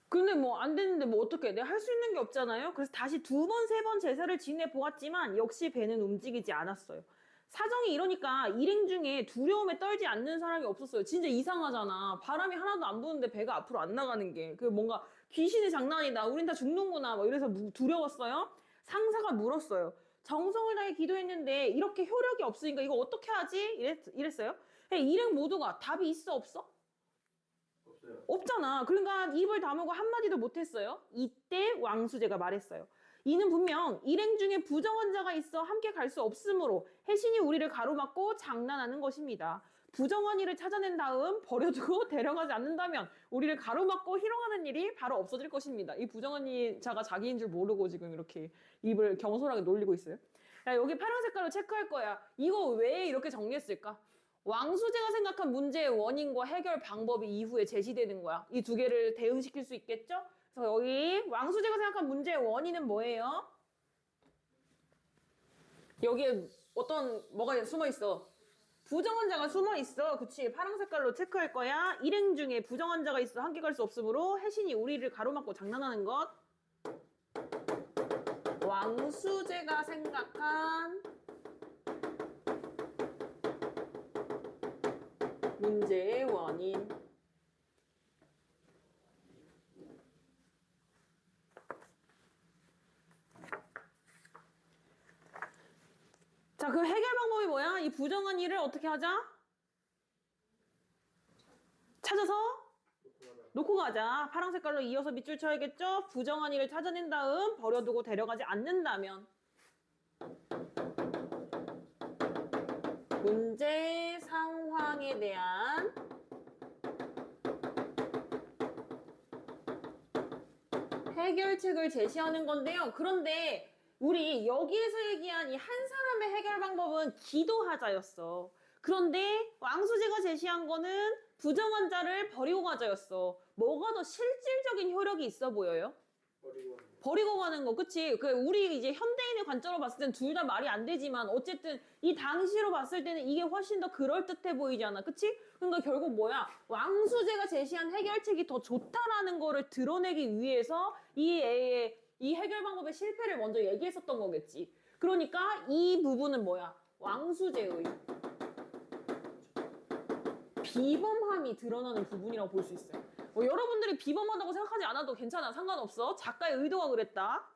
근데 뭐 안 됐는데 뭐 어떡해. 내가 할 수 있는 게 없잖아요. 그래서 다시 2번, 3번 제사를 지내 보았지만 역시 배는 움직이지 않았어요. 사정이 이러니까 일행 중에 두려움에 떨지 않는 사람이 없었어요. 진짜 이상하잖아. 바람이 하나도 안 부는데 배가 앞으로 안 나가는 게. 그 뭔가 귀신이 장난이다. 우린 다 죽는구나. 막 이래서 두려웠어요. 상사가 물었어요. 정성을 다해 기도했는데 이렇게 효력이 없으니까 이거 어떻게 하지? 이랬어요. 일행 모두가 답이 있어 없어? 없잖아. 그러니까 입을 다물고 한마디도 못했어요. 이때 왕수제가 말했어요. 이는 분명 일행 중에 부정한 자가 있어 함께 갈 수 없으므로 해신이 우리를 가로막고 장난하는 것입니다. 부정한 이를 찾아낸 다음 버려두고 데려가지 않는다면 우리를 가로막고 희롱하는 일이 바로 없어질 것입니다. 이 부정한 자가 자기인 줄 모르고 지금 이렇게 입을 경솔하게 놀리고 있어요. 야, 여기 파란 색깔로 체크할 거야. 이거 왜 이렇게 정리했을까? 왕수제가 생각한 문제의 원인과 해결 방법이 이후에 제시되는 거야. 이 두 개를 대응시킬 수 있겠죠? 그래서 여기 왕수제가 생각한 문제의 원인은 뭐예요? 여기에 뭐가 숨어 있어? 부정한 자가 숨어 있어. 그치? 파란 색깔로 체크할 거야. 일행 중에 부정한 자가 있어 함께 갈 수 없으므로 해신이 우리를 가로막고 장난하는 것. 왕수제가 생각한 문제의 원인. 자, 그 해결 방법이 뭐야? 이 부정한 일을 어떻게 하자? 찾아서 놓고 가자. 파란 색깔로 이어서 밑줄 쳐야겠죠? 부정한 일을 찾아낸 다음 버려두고 데려가지 않는다면 문제 상황에 대한 해결책을 제시하는 건데요. 그런데 우리 여기에서 얘기한 이 한 사람의 해결 방법은 기도하자였어. 그런데 왕수제가 제시한 거는 부정한 자를 버리고 가자였어. 뭐가 더 실질적인 효력이 있어 보여요? 버리고 가는 거, 그치? 우리 이제 현대인의 관점으로 봤을 땐 둘 다 말이 안 되지만 어쨌든 이 당시로 봤을 때는 이게 훨씬 더 그럴듯해 보이잖아, 그치? 그러니까 결국 뭐야? 왕수제가 제시한 해결책이 더 좋다라는 거를 드러내기 위해서 이 해결 방법의 실패를 먼저 얘기했었던 거겠지. 그러니까 이 부분은 뭐야? 왕수제의 비범함이 드러나는 부분이라고 볼 수 있어요. 여러분들이 비범하다고 생각하지 않아도 괜찮아. 상관없어. 작가의 의도가 그랬다.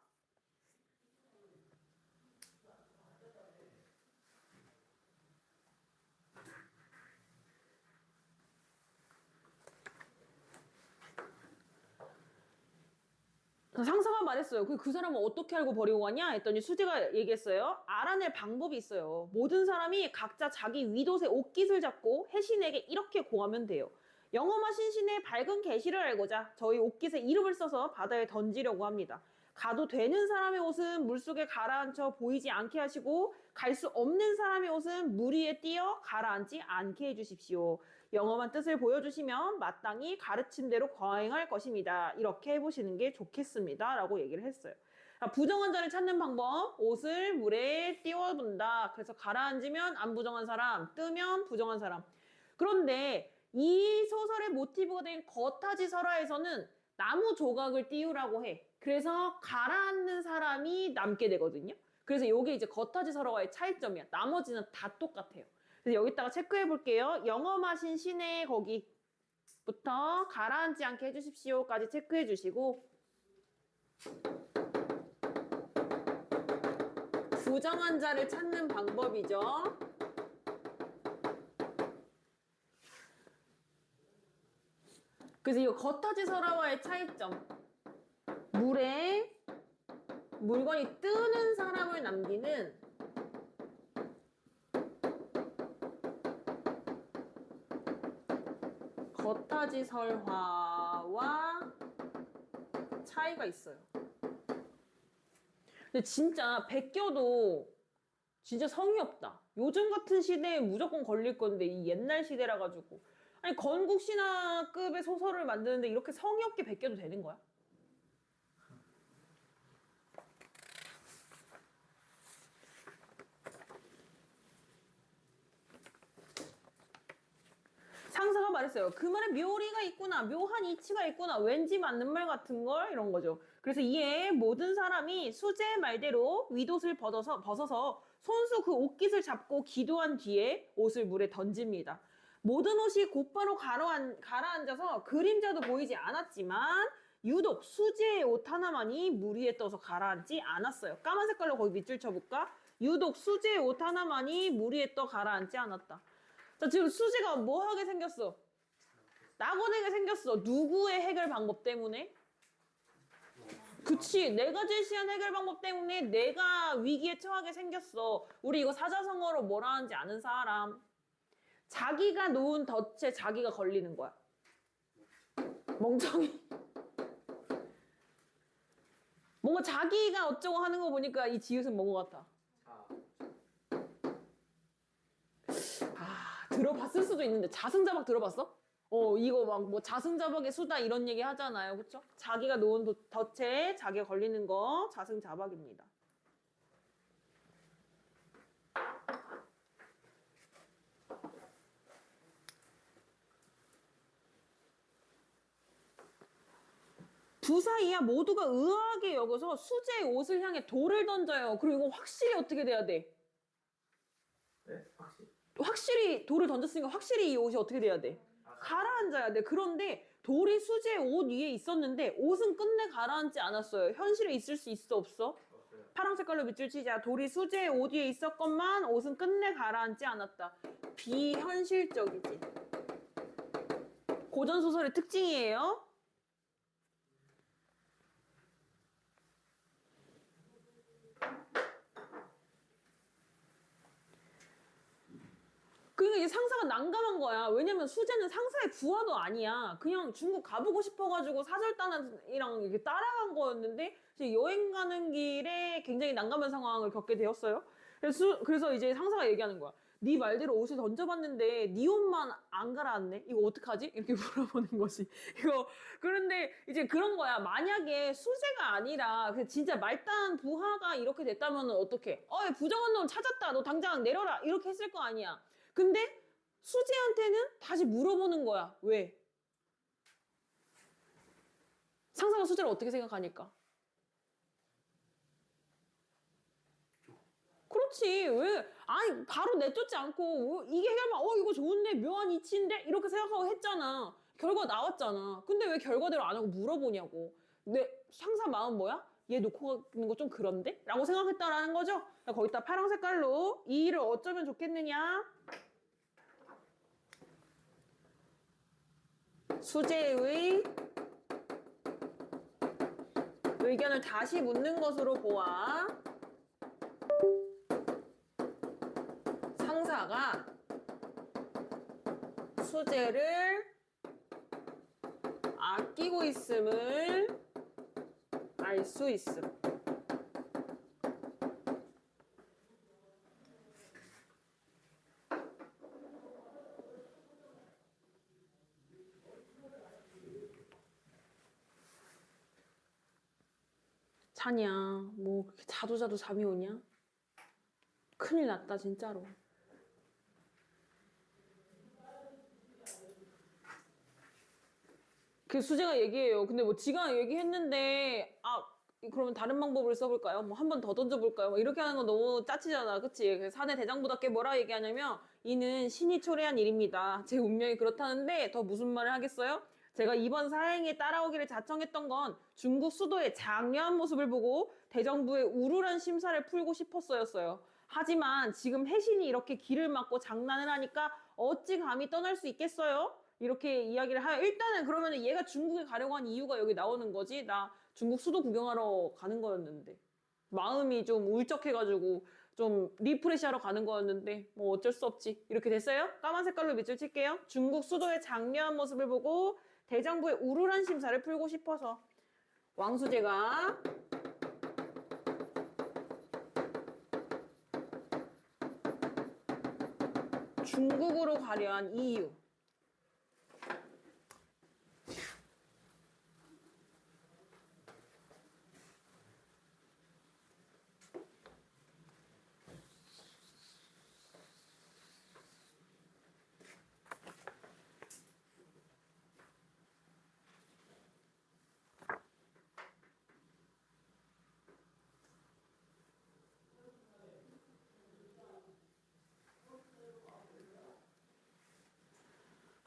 상사가 말했어요. 그 사람은 어떻게 알고 버리고 가냐? 했더니 수지가 얘기했어요. 알아낼 방법이 있어요. 모든 사람이 각자 자기 윗옷의 옷깃을 잡고 해신에게 이렇게 고하면 돼요. 영험하신 신의 밝은 계시를 알고자 저희 옷깃에 이름을 써서 바다에 던지려고 합니다. 가도 되는 사람의 옷은 물속에 가라앉혀 보이지 않게 하시고 갈 수 없는 사람의 옷은 물 위에 띄어 가라앉지 않게 해주십시오. 영험한 뜻을 보여주시면 마땅히 가르친 대로 거행할 것입니다. 이렇게 해보시는 게 좋겠습니다. 라고 얘기를 했어요. 부정한 자를 찾는 방법, 옷을 물에 띄워본다. 그래서 가라앉으면 안 부정한 사람, 뜨면 부정한 사람. 그런데 이 소설의 모티브가 된 거타지 설화에서는 나무 조각을 띄우라고 해. 그래서 가라앉는 사람이 남게 되거든요. 그래서 이게 이제 거타지 설화와의 차이점이야. 나머지는 다 똑같아요. 그래서 여기다가 체크해 볼게요. 영험하신 신의 거기부터 가라앉지 않게 해주십시오까지 체크해 주시고 부정한 자를 찾는 방법이죠. 그래서 이 겉타지 설화와의 차이점. 물에 물건이 뜨는 사람을 남기는 겉타지설화와 차이가 있어요. 근데 진짜 베껴도 진짜 성의 없다. 요즘 같은 시대에 무조건 걸릴 건데 이 옛날 시대라 가지고 아니 건국 신화급의 소설을 만드는데 이렇게 성의 없게 베껴도 되는 거야? 상사가 말했어요. 그 말에 묘리가 있구나. 묘한 이치가 있구나. 왠지 맞는 말 같은 걸 이런 거죠. 그래서 이에 모든 사람이 수제의 말대로 윗옷을 벗어서 손수 그 옷깃을 잡고 기도한 뒤에 옷을 물에 던집니다. 모든 옷이 곧바로 가라앉아서 그림자도 보이지 않았지만 유독 수제의 옷 하나만이 물 위에 떠서 가라앉지 않았어요. 까만 색깔로 거기 밑줄 쳐볼까? 유독 수제의 옷 하나만이 물 위에 떠 가라앉지 않았다. 자, 지금 수지가 뭐 하게 생겼어? 낙원하게 생겼어. 누구의 해결 방법 때문에? 그치. 내가 제시한 해결 방법 때문에 내가 위기에 처하게 생겼어. 우리 이거 사자성어로 뭐라 하는지 아는 사람. 자기가 놓은 덫에 자기가 걸리는 거야. 멍청이. 뭔가 자기가 어쩌고 하는 거 보니까 이 지읒은 뭔 것 같아. 들어봤을 수도 있는데 자승자박 들어봤어? 이거 막 뭐 자승자박의 수다 이런 얘기 하잖아요. 그쵸? 자기가 놓은 덫에 자기가 걸리는 거 자승자박입니다. 두 사이야 모두가 의아하게 여겨서 수제의 옷을 향해 돌을 던져요. 그리고 이거 확실히 어떻게 돼야 돼? 네? 확실히. 확실히 돌을 던졌으니까 확실히 이 옷이 어떻게 돼야 돼? 가라앉아야 돼. 그런데 돌이 수제의 옷 위에 있었는데 옷은 끝내 가라앉지 않았어요. 현실에 있을 수 있어 없어? 파란 색깔로 밑줄 치자. 돌이 수제의 옷 위에 있었건만 옷은 끝내 가라앉지 않았다. 비현실적이지. 고전소설의 특징이에요. 그러니까 이제 상사가 난감한 거야. 왜냐면 수재는 상사의 부하도 아니야. 그냥 중국 가보고 싶어가지고 사절단이랑 이렇게 따라간 거였는데 이제 여행 가는 길에 굉장히 난감한 상황을 겪게 되었어요. 그래서 이제 상사가 얘기하는 거야. 네 말대로 옷을 던져봤는데 네 옷만 안 가라앉네. 이거 어떡하지? 이렇게 물어보는 거지. 그런데 이제 그런 거야. 만약에 수재가 아니라 진짜 말단 부하가 이렇게 됐다면 어떡해? 부정한 놈 찾았다. 너 당장 내려라. 이렇게 했을 거 아니야. 근데 수지한테는 다시 물어보는 거야. 왜? 상사가 수지를 어떻게 생각하니까? 그렇지. 왜? 아니 바로 내쫓지 않고 이게 해결만 이거 좋은데 묘한 이치인데 이렇게 생각하고 했잖아. 결과 나왔잖아. 근데 왜 결과대로 안 하고 물어보냐고. 내 상사 마음 뭐야? 얘 놓고 가는 거 좀 그런데? 라고 생각했다라는 거죠. 거기다 파란 색깔로 이 일을 어쩌면 좋겠느냐? 수재의 의견을 다시 묻는 것으로 보아 상사가 수재를 아끼고 있음을 알 수 있음. 자냐? 뭐 그렇게 자도 잠이 오냐? 큰일 났다 진짜로. 그 수재가 얘기해요. 근데 뭐 지가 얘기했는데 그러면 다른 방법을 써볼까요? 뭐 한 번 더 던져볼까요? 뭐 이렇게 하는 건 너무 짜치잖아. 그치? 사내 대장부답게 뭐라 얘기하냐면 이는 신이 초래한 일입니다. 제 운명이 그렇다는데 더 무슨 말을 하겠어요? 제가 이번 사행에 따라오기를 자청했던 건 중국 수도의 장려한 모습을 보고 대정부의 우울한 심사를 풀고 싶었어요. 하지만 지금 해신이 이렇게 길을 막고 장난을 하니까 어찌 감히 떠날 수 있겠어요? 이렇게 이야기를 하요. 일단은 그러면 얘가 중국에 가려고 한 이유가 여기 나오는 거지. 나 중국 수도 구경하러 가는 거였는데 마음이 좀 울적해가지고 좀 리프레시하러 가는 거였는데 뭐 어쩔 수 없지. 이렇게 됐어요. 까만 색깔로 밑줄 칠게요. 중국 수도의 장려한 모습을 보고 대장부의 우르란 심사를 풀고 싶어서 왕수제가 중국으로 가려 한 이유.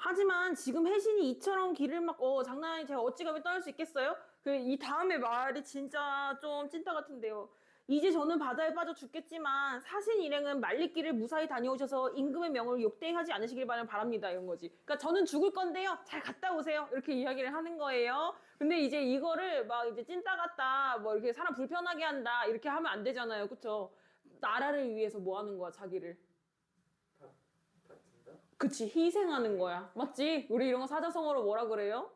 하지만 지금 혜신이 이처럼 길을 막 장난이 제가 어찌감히 떠날 수 있겠어요? 이 다음에 말이 진짜 좀 찐따 같은데요. 이제 저는 바다에 빠져 죽겠지만 사신 일행은 만리길을 무사히 다녀오셔서 임금의 명을 욕되하지 않으시길 바랍니다. 이런 거지. 그러니까 저는 죽을 건데요. 잘 갔다 오세요. 이렇게 이야기를 하는 거예요. 근데 이제 이거를 막 이제 찐따 같다. 뭐 이렇게 사람 불편하게 한다. 이렇게 하면 안 되잖아요. 그쵸? 나라를 위해서 뭐 하는 거야, 자기를. 그치, 희생하는 거야. 맞지? 우리 이런 거 사자성어로 뭐라 그래요?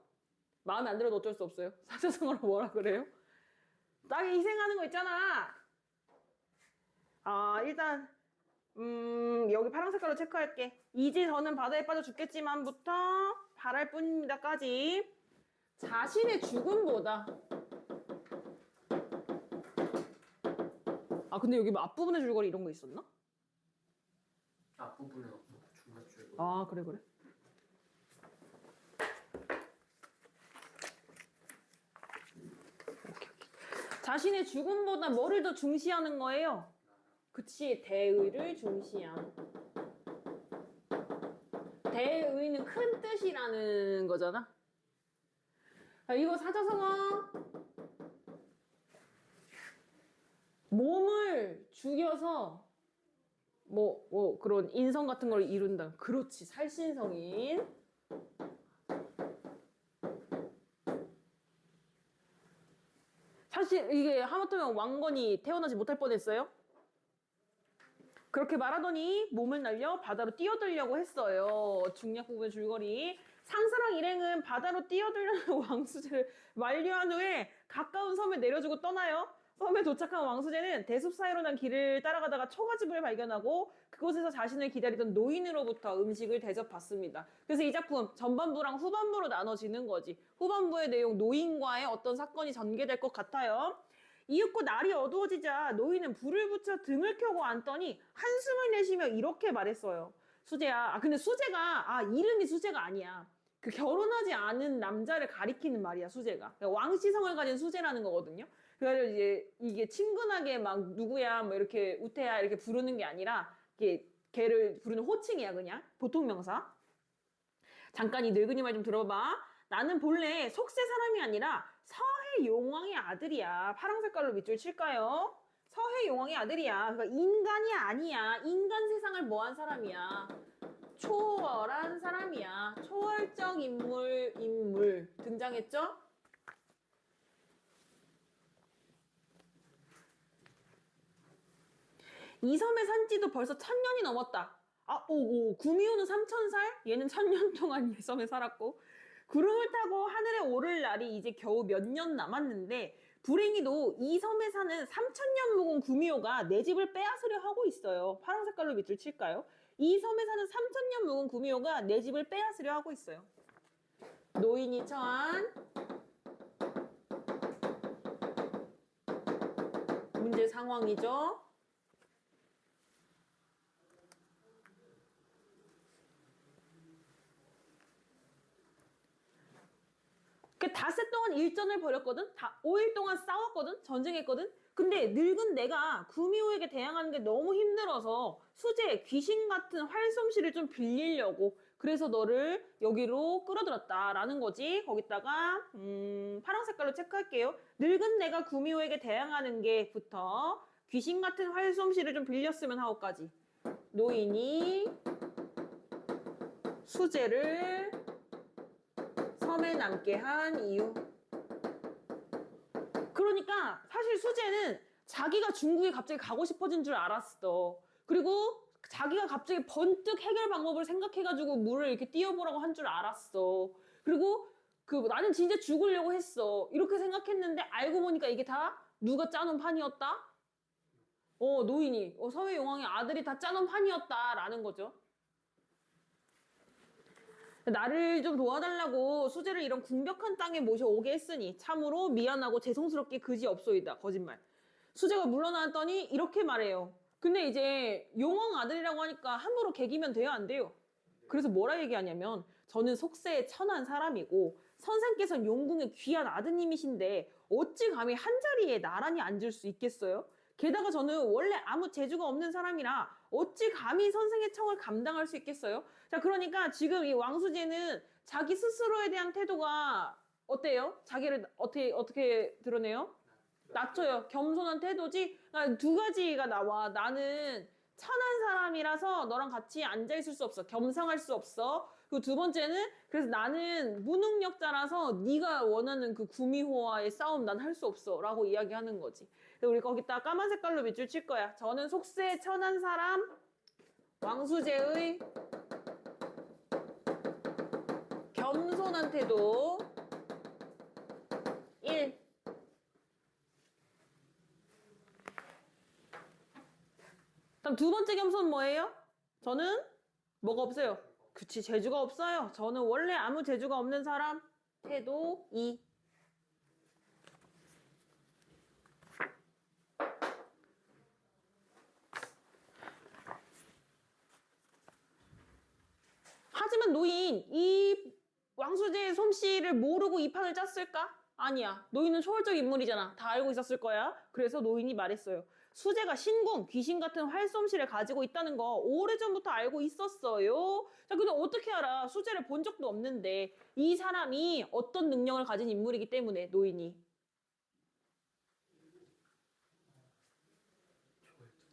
마음에 안 들어도 어쩔 수 없어요. 사자성어로 뭐라 그래요? 나게 희생하는 거 있잖아. 일단 여기 파란 색깔로 체크할게. 이제 저는 바다에 빠져 죽겠지만부터 바랄 뿐입니다까지 자신의 죽음보다 근데 여기 뭐 앞부분에 줄거리 이런 거 있었나? 앞부분은 없어. 중간 줄거리. 그래. 오케이. 자신의 죽음보다 뭐를 더 중시하는 거예요? 그치, 대의를 중시함. 대의는 큰 뜻이라는 거잖아. 이거 사자성어. 몸을 죽여서 그런 인성 같은 걸 이룬다. 그렇지, 살신성인. 사실 이게 하마터면 왕건이 태어나지 못할 뻔했어요. 그렇게 말하더니 몸을 날려 바다로 뛰어들려고 했어요. 중략 부분 줄거리. 상사랑 일행은 바다로 뛰어들려는 왕수제를 만류한 후에 가까운 섬에 내려주고 떠나요. 섬에 도착한 왕수제는 대숲 사이로 난 길을 따라가다가 초가집을 발견하고 그곳에서 자신을 기다리던 노인으로부터 음식을 대접받습니다. 그래서 이 작품 전반부랑 후반부로 나눠지는 거지. 후반부의 내용 노인과의 어떤 사건이 전개될 것 같아요. 이윽고 날이 어두워지자 노인은 불을 붙여 등을 켜고 앉더니 한숨을 내쉬며 이렇게 말했어요. 수제야. 근데 수제가 이름이 수제가 아니야. 그 결혼하지 않은 남자를 가리키는 말이야, 수제가. 그러니까 왕씨성을 가진 수제라는 거거든요. 그래서 이제 이게 친근하게 막 누구야 뭐 이렇게 우태야 이렇게 부르는 게 아니라 이게 걔를 부르는 호칭이야, 그냥 보통 명사. 잠깐 이 늙은이 말 좀 들어봐. 나는 본래 속세 사람이 아니라 서해 용왕의 아들이야. 파란 색깔로 밑줄 칠까요? 서해 용왕의 아들이야. 그러니까 인간이 아니야. 인간 세상을 뭐한 사람이야. 초월한 사람이야. 초월적 인물 등장했죠? 이 섬의 산지도 벌써 1000년이 넘었다. 구미호는 3000살? 얘는 1000년 동안 이 섬에 살았고. 구름을 타고 하늘에 오를 날이 이제 겨우 몇 년 남았는데 불행히도 이 섬에 사는 3000년 묵은 구미호가 내 집을 빼앗으려 하고 있어요. 파란 색깔로 밑줄 칠까요? 이 섬에 사는 3000년 묵은 구미호가 내 집을 빼앗으려 하고 있어요. 노인이 처한 문제 상황이죠. 그 닷새 동안 일전을 벌였거든? 5일 동안 싸웠거든? 전쟁했거든? 근데 늙은 내가 구미호에게 대항하는 게 너무 힘들어서 수제, 귀신 같은 활솜씨를 좀 빌리려고 그래서 너를 여기로 끌어들였다라는 거지. 거기다가 파란 색깔로 체크할게요. 늙은 내가 구미호에게 대항하는 게부터 귀신 같은 활솜씨를 좀 빌렸으면 하고까지. 노인이 수제를 섬에 남게 한 이유. 그러니까 사실 수제는 자기가 중국에 갑자기 가고 싶어진 줄 알았어. 그리고 자기가 갑자기 번뜩 해결 방법을 생각해가지고 물을 이렇게 띄워보라고 한 줄 알았어. 그리고 나는 진짜 죽으려고 했어. 이렇게 생각했는데 알고 보니까 이게 다 누가 짜놓은 판이었다? 노인이. 서해용왕의 아들이 다 짜놓은 판이었다라는 거죠. 나를 좀 도와달라고 수재를 이런 궁벽한 땅에 모셔오게 했으니 참으로 미안하고 죄송스럽게 그지없소이다. 거짓말. 수재가 물러나왔더니 이렇게 말해요. 근데 이제 용왕 아들이라고 하니까 함부로 개기면 돼요, 안 돼요? 그래서 뭐라 얘기하냐면 저는 속세에 천한 사람이고 선생께서는 용궁의 귀한 아드님이신데 어찌 감히 한자리에 나란히 앉을 수 있겠어요? 게다가 저는 원래 아무 재주가 없는 사람이라 어찌 감히 선생의 청을 감당할 수 있겠어요? 자, 그러니까 지금 이 왕수재는 자기 스스로에 대한 태도가 어때요? 자기를 어떻게 드러내요? 낮춰요. 겸손한 태도지. 그러니까 두 가지가 나와. 나는 천한 사람이라서 너랑 같이 앉아있을 수 없어. 겸상할 수 없어. 그리고 두 번째는 그래서 나는 무능력자라서 네가 원하는 그 구미호와의 싸움 난 할 수 없어 라고 이야기하는 거지. 그래서 우리 거기다 까만 색깔로 밑줄 칠 거야. 저는 속세에 천한 사람 왕수재의 겸손한 태도 1. 그럼 두 번째 겸손 뭐예요? 저는 뭐가 없어요? 그치, 재주가 없어요. 저는 원래 아무 재주가 없는 사람. 태도 2. 하지만 노인, 이 왕수재의 솜씨를 모르고 이 판을 짰을까? 아니야. 노인은 초월적 인물이잖아. 다 알고 있었을 거야. 그래서 노인이 말했어요. 수재가 신궁, 귀신 같은 활솜씨를 가지고 있다는 거 오래전부터 알고 있었어요. 자, 근데 어떻게 알아? 수재를 본 적도 없는데 이 사람이 어떤 능력을 가진 인물이기 때문에 노인이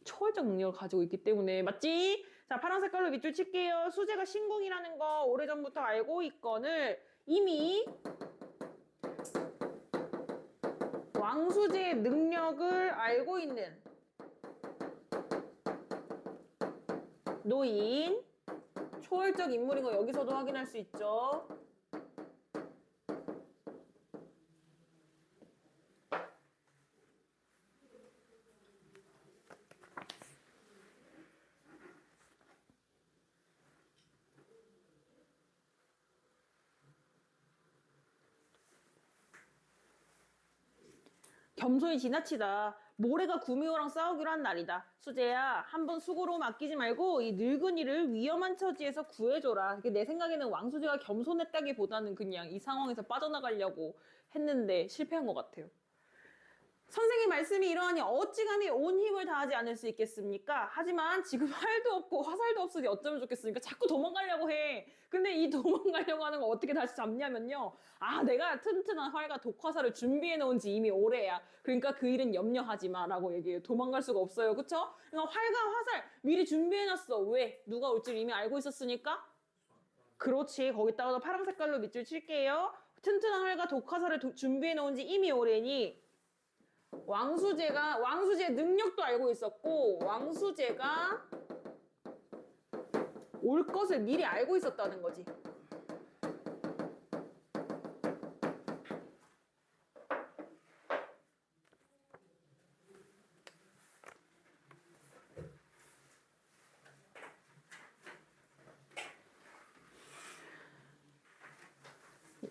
초월적 능력을 가지고 있기 때문에 맞지? 자, 파란 색깔로 밑줄 칠게요. 수재가 신궁이라는 거 오래전부터 알고 있건을 이미 왕수재의 능력을 알고 있는 노인, 초월적 인물인 거 여기서도 확인할 수 있죠. 겸손이 지나치다. 모래가 구미호랑 싸우기로 한 날이다. 수재야, 한번 수고로 맡기지 말고 이 늙은이를 위험한 처지에서 구해줘라. 내 생각에는 왕수재가 겸손했다기보다는 그냥 이 상황에서 빠져나가려고 했는데 실패한 것 같아요. 선생님 말씀이 이러하니 어찌 감히 온 힘을 다하지 않을 수 있겠습니까? 하지만 지금 활도 없고 화살도 없으니 어쩌면 좋겠습니까? 자꾸 도망가려고 해. 근데 이 도망가려고 하는 거 어떻게 다시 잡냐면요. 내가 튼튼한 활과 독화살을 준비해 놓은 지 이미 오래야. 그러니까 그 일은 염려하지 마 라고 얘기해요. 도망갈 수가 없어요. 그쵸? 그러니까 활과 화살 미리 준비해 놨어. 왜? 누가 올 줄 이미 알고 있었으니까? 그렇지. 거기다가 파란 색깔로 밑줄 칠게요. 튼튼한 활과 독화살을 준비해 놓은 지 이미 오래니 왕수재의 능력도 알고 있었고 왕수재가 올 것을 미리 알고 있었다는 거지.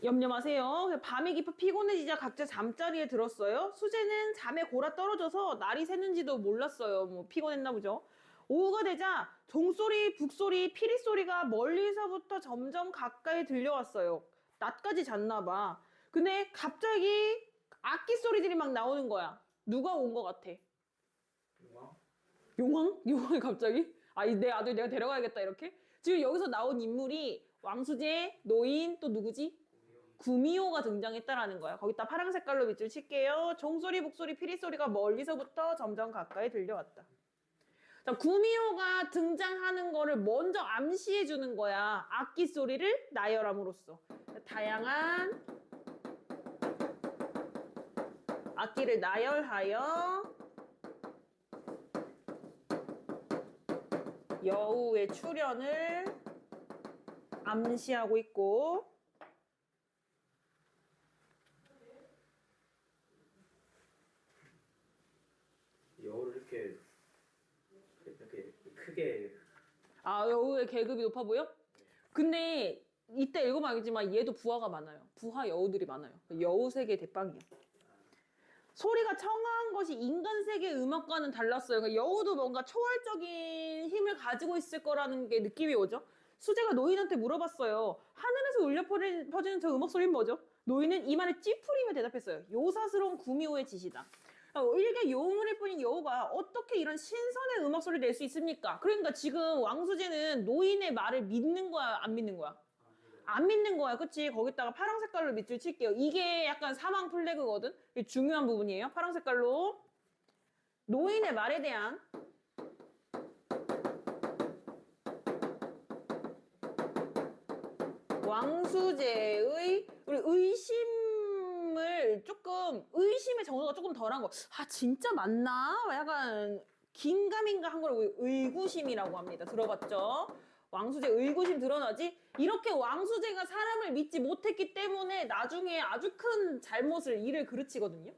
염려 마세요. 밤이 깊어 피곤해지자 각자 잠자리에 들었어요. 수재는 잠에 골아 떨어져서 날이 새는지도 몰랐어요. 뭐 피곤했나 보죠. 오후가 되자 종소리, 북소리, 피리소리가 멀리서부터 점점 가까이 들려왔어요. 낮까지 잤나 봐. 근데 갑자기 악기 소리들이 막 나오는 거야. 누가 온 거 같아? 용왕? 용왕? 용왕이 갑자기? 내 아들 내가 데려가야겠다 이렇게? 지금 여기서 나온 인물이 왕수재, 노인, 또 누구지? 구미호가 등장했다라는 거야. 거기다 파란 색깔로 밑줄 칠게요. 종소리, 북소리, 피리소리가 멀리서부터 점점 가까이 들려왔다. 자, 구미호가 등장하는 거를 먼저 암시해 주는 거야. 악기 소리를 나열함으로써. 다양한 악기를 나열하여 여우의 출현을 암시하고 있고 여우를 이렇게 크게 아, 여우의 계급이 높아 보여? 근데 이때 읽으면 알겠지만 얘도 부하가 많아요. 부하 여우들이 많아요. 여우 세계 대빵이야. 소리가 청아한 것이 인간 세계 음악과는 달랐어요. 그러니까 여우도 뭔가 초월적인 힘을 가지고 있을 거라는 게 느낌이 오죠. 수재가 노인한테 물어봤어요. 하늘에서 울려 퍼지는 저 음악 소리는 뭐죠? 노인은 입안을 찌푸리며 대답했어요. 요사스러운 구미호의 짓이다. 일개 요물일 뿐인 여우가 어떻게 이런 신선의 음악 소리를 낼 수 있습니까? 그러니까 지금 왕수재는 노인의 말을 믿는 거야, 안 믿는 거야? 안 믿는 거야, 그치? 거기다가 파란 색깔로 밑줄 칠게요. 이게 약간 사망 플래그거든? 이게 중요한 부분이에요. 파란 색깔로. 노인의 말에 대한 왕수재의 우리 의심을 조금, 의심의 정도가 조금 덜한 거. 아, 진짜 맞나? 약간 긴가민가 한 걸 의구심이라고 합니다. 들어봤죠? 왕수재 의구심 드러나지? 이렇게 왕수재가 사람을 믿지 못했기 때문에 나중에 아주 큰 잘못을, 일을 그르치거든요.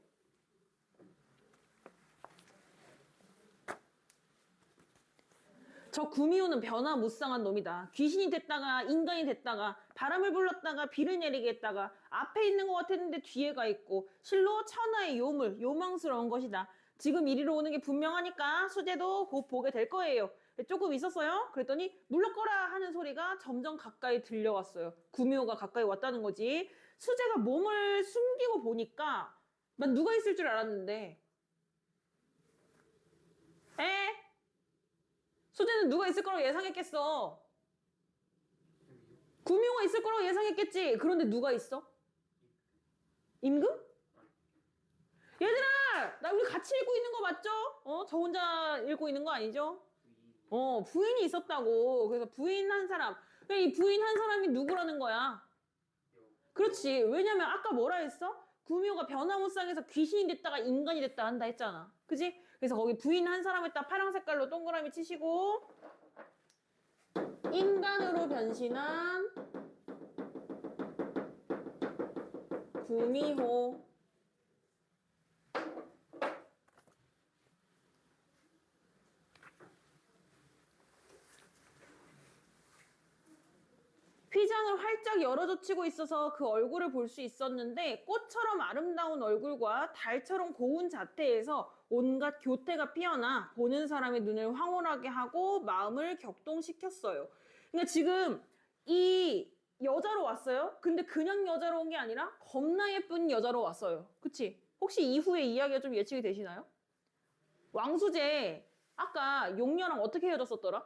저 구미호는 변화무쌍한 놈이다. 귀신이 됐다가 인간이 됐다가 바람을 불렀다가 비를 내리게 했다가 앞에 있는 것 같았는데 뒤에 가 있고 실로 천하의 요물, 요망스러운 것이다. 지금 이리로 오는 게 분명하니까 수재도 곧 보게 될 거예요. 조금 있었어요. 그랬더니 물러거라 하는 소리가 점점 가까이 들려왔어요. 구미호가 가까이 왔다는 거지. 수재가 몸을 숨기고 보니까 난 누가 있을 줄 알았는데 에? 수재는 누가 있을 거라고 예상했겠어. 구미호가 있을 거라고 예상했겠지. 그런데 누가 있어? 임금? 얘들아! 나 우리 같이 읽고 있는 거 맞죠? 저 혼자 읽고 있는 거 아니죠? 부인이 있었다고. 그래서 부인 한 사람. 이 부인 한 사람이 누구라는 거야? 그렇지. 왜냐면 아까 뭐라 했어? 구미호가 변화무쌍해서 귀신이 됐다가 인간이 됐다 한다 했잖아. 그지? 그래서 거기 부인 한 사람에다 파란 색깔로 동그라미 치시고 인간으로 변신한 구미호. 휘장을 활짝 열어젖히고 있어서 그 얼굴을 볼 수 있었는데 꽃처럼 아름다운 얼굴과 달처럼 고운 자태에서 온갖 교태가 피어나 보는 사람의 눈을 황홀하게 하고 마음을 격동시켰어요. 그러니까 지금 이 여자로 왔어요. 근데 그냥 여자로 온 게 아니라 겁나 예쁜 여자로 왔어요. 그치? 혹시 이후에 이야기가 좀 예측이 되시나요? 왕수재 아까 용녀랑 어떻게 헤어졌었더라?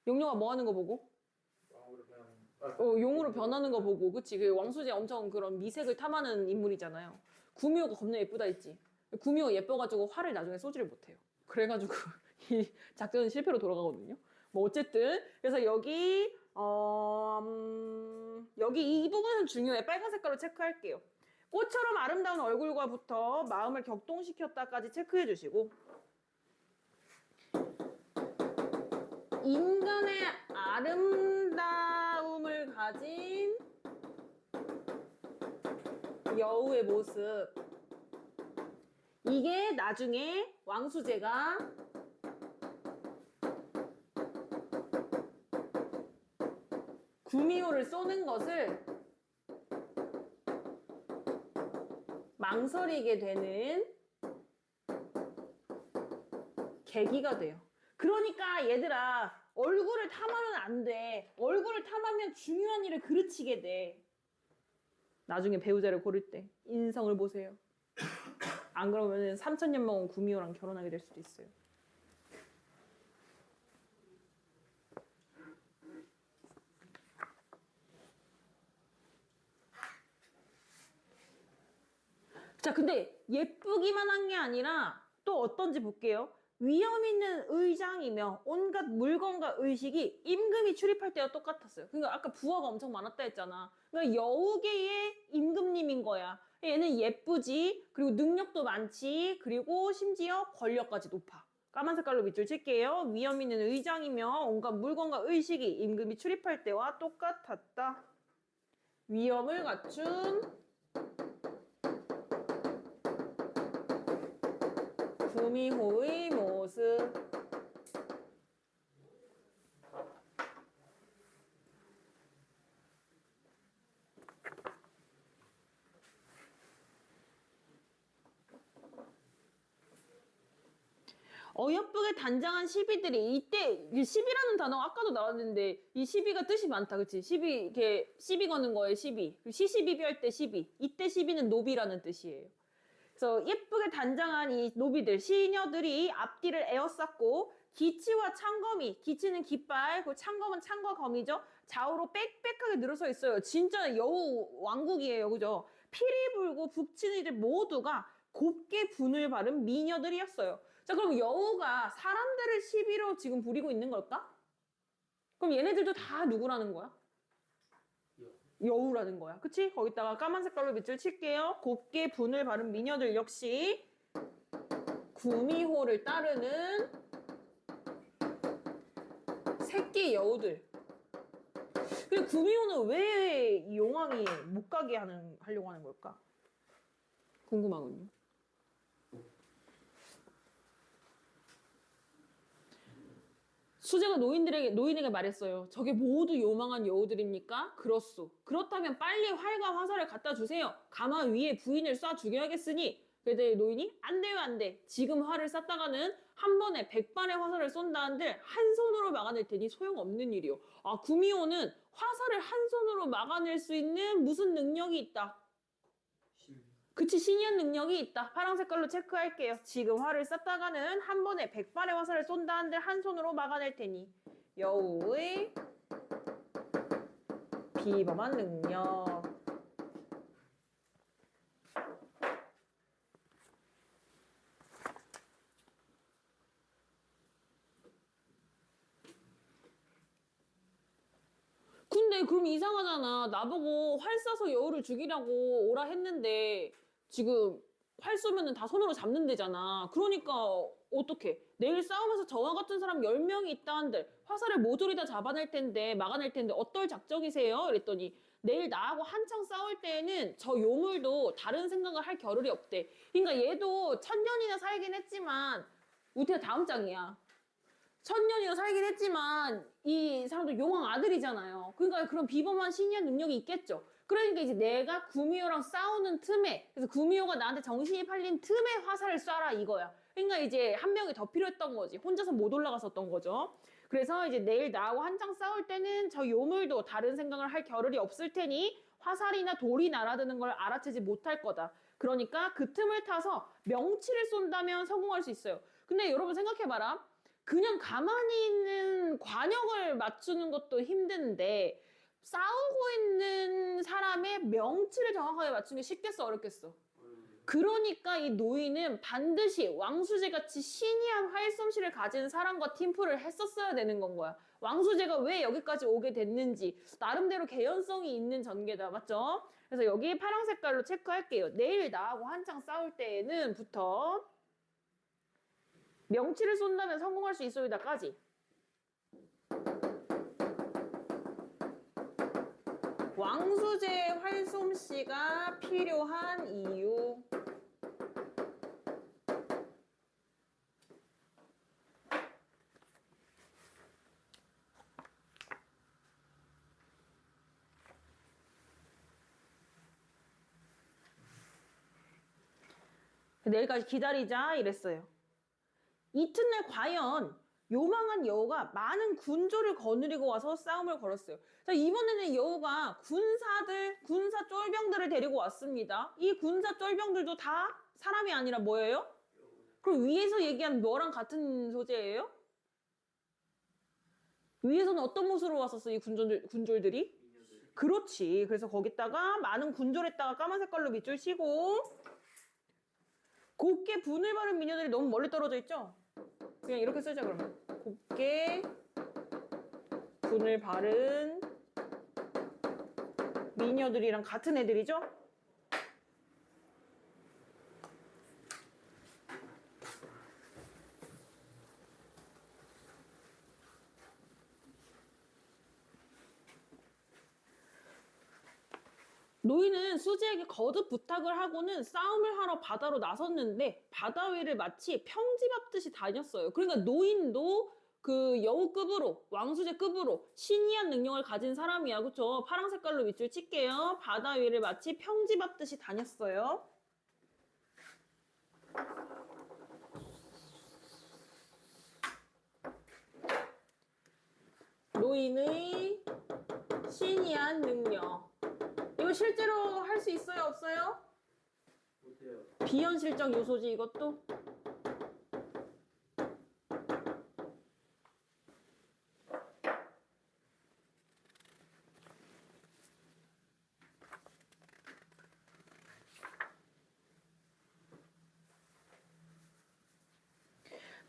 용녀가 뭐 하는 거 보고? 용으로 변하는 거 보고, 그치? 그 왕수재 엄청 그런 미색을 탐하는 인물이잖아요. 구미호가 겁나 예쁘다 했지. 구미호 예뻐가지고 화를 나중에 쏘지를 못해요. 그래가지고 이 작전은 실패로 돌아가거든요. 뭐 어쨌든 그래서 여기 여기 이 부분은 중요해. 빨간 색깔로 체크할게요. 꽃처럼 아름다운 얼굴과부터 마음을 격동시켰다까지 체크해 주시고 인간의 아름다움을 가진 여우의 모습. 이게 나중에 왕수재가 구미호를 쏘는 것을 망설이게 되는 계기가 돼요. 그러니까 얘들아, 얼굴을 탐하면 안 돼. 얼굴을 탐하면 중요한 일을 그르치게 돼. 나중에 배우자를 고를 때 인성을 보세요. 안 그러면 3000년 먹은 구미호랑 결혼하게 될 수도 있어요. 자, 근데 예쁘기만 한 게 아니라 또 어떤지 볼게요. 위험 있는 의장이며 온갖 물건과 의식이 임금이 출입할 때와 똑같았어요. 그러니까 아까 부하가 엄청 많았다 했잖아. 그러니까 여우계의 임금님인 거야. 얘는 예쁘지, 그리고 능력도 많지, 그리고 심지어 권력까지 높아. 까만 색깔로 밑줄 칠게요. 위험 있는 의장이며 온갖 물건과 의식이 임금이 출입할 때와 똑같았다. 위험을 갖춘 구미호의 모습. 어여쁘게 단장한 시비들이 이때 시비라는 단어가 아까도 나왔는데 이 시비가 뜻이 많다, 그치? 시비 이렇게 시비 거는 거에 시비, 시시비비할 때 시비. 이때 시비는 노비라는 뜻이에요. 그래서 예쁘게 단장한 이 노비들, 시녀들이 앞뒤를 에워쌌고 기치와 창검이, 기치는 깃발, 그 창검은 창과 검이죠. 좌우로 빽빽하게 늘어서 있어요. 진짜 여우 왕국이에요, 그죠? 피리 불고 북치는 이들 모두가 곱게 분을 바른 미녀들이었어요. 자, 그럼 여우가 사람들을 시비로 지금 부리고 있는 걸까? 그럼 얘네들도 다 누구라는 거야? 여우라는 거야. 그치? 거기다가 까만 색깔로 밑줄 칠게요. 곱게 분을 바른 미녀들 역시 구미호를 따르는 새끼 여우들. 근데 구미호는 왜 용왕이 못 가게 하려고 하는 걸까? 궁금하군요. 수제가 노인에게 말했어요. 저게 모두 요망한 여우들입니까? 그렇소. 그렇다면 빨리 활과 화살을 갖다 주세요. 가만 위에 부인을 쏴 죽여야겠으니. 그랬더니 노인이 안 돼요, 안 돼. 지금 활을 쐈다가는 한 번에 100발의 화살을 쏜다 한들 한 손으로 막아낼 테니 소용없는 일이요. 아, 구미호는 화살을 한 손으로 막아낼 수 있는 무슨 능력이 있다. 그치, 신이한 능력이 있다. 파란 색깔로 체크할게요. 지금 활을 쐈다가는 한 번에 100발의 화살을 쏜다 한들 한 손으로 막아낼 테니. 여우의 비범한 능력. 근데 그럼 이상하잖아. 나보고 활 쏴서 여우를 죽이라고 오라 했는데 지금 활 쏘면은 다 손으로 잡는 데잖아. 그러니까 어떡해. 내일 싸움에서 저와 같은 사람 10명이 있다 한들 화살을 모조리 다 잡아낼 텐데 막아낼 텐데 어떨 작정이세요? 이랬더니 내일 나하고 한창 싸울 때에는 저 요물도 다른 생각을 할 겨를이 없대. 그러니까 얘도 1000년이나 살긴 했지만 우리가 다음 장이야. 1000년이나 살긴 했지만 이 사람도 용왕 아들이잖아요. 그러니까 그런 비범한 신이한 능력이 있겠죠. 그러니까 이제 내가 구미호랑 싸우는 틈에, 그래서 구미호가 나한테 정신이 팔린 틈에 화살을 쏴라 이거야. 그러니까 이제 한 명이 더 필요했던 거지. 혼자서 못 올라갔었던 거죠. 그래서 이제 내일 나하고 한창 싸울 때는 저 요물도 다른 생각을 할 겨를이 없을 테니 화살이나 돌이 날아드는 걸 알아채지 못할 거다. 그러니까 그 틈을 타서 명치를 쏜다면 성공할 수 있어요. 근데 여러분 생각해봐라. 그냥 가만히 있는 관역을 맞추는 것도 힘든데 싸우고 있는 사람의 명치를 정확하게 맞추는 게 쉽겠어, 어렵겠어? 그러니까 이 노인은 반드시 왕수제같이 신이한 활솜씨를 가진 사람과 팀플을 했었어야 되는 건 거야. 왕수제가 왜 여기까지 오게 됐는지 나름대로 개연성이 있는 전개다, 맞죠? 그래서 여기 파란 색깔로 체크할게요. 내일 나하고 한창 싸울 때에는 부터 명치를 쏜다면 성공할 수 있소이다까지. 왕수제의 활솜씨가 필요한 이유. 내일까지 기다리자 이랬어요. 이튿날 과연 요망한 여우가 많은 군조를 거느리고 와서 싸움을 걸었어요. 자, 이번에는 여우가 군사 쫄병들을 데리고 왔습니다. 이 군사 쫄병들도 다 사람이 아니라 뭐예요? 그럼 위에서 얘기한 너랑 같은 소재예요? 위에서는 어떤 모습으로 왔었어, 이 군졸들이? 그렇지. 그래서 거기다가 많은 군졸에다가 까만 색깔로 밑줄 치고 곱게 분을 바른 미녀들이 너무 멀리 떨어져 있죠? 그냥 이렇게 쓰자 그러면. 곱게 분을 바른 미녀들이랑 같은 애들이죠? 노인은 수지에게 거듭 부탁을 하고는 싸움을 하러 바다로 나섰는데 바다 위를 마치 평지 밟듯이 다녔어요. 그러니까 노인도 그 여우급으로 왕수제급으로 신이한 능력을 가진 사람이야. 그쵸? 파란 색깔로 밑줄 칠게요. 바다 위를 마치 평지 밟듯이 다녔어요. 노인의 신이한 능력. 이거 실제로 할 수 있어요? 없어요? 못해요. 비현실적 요소지 이것도.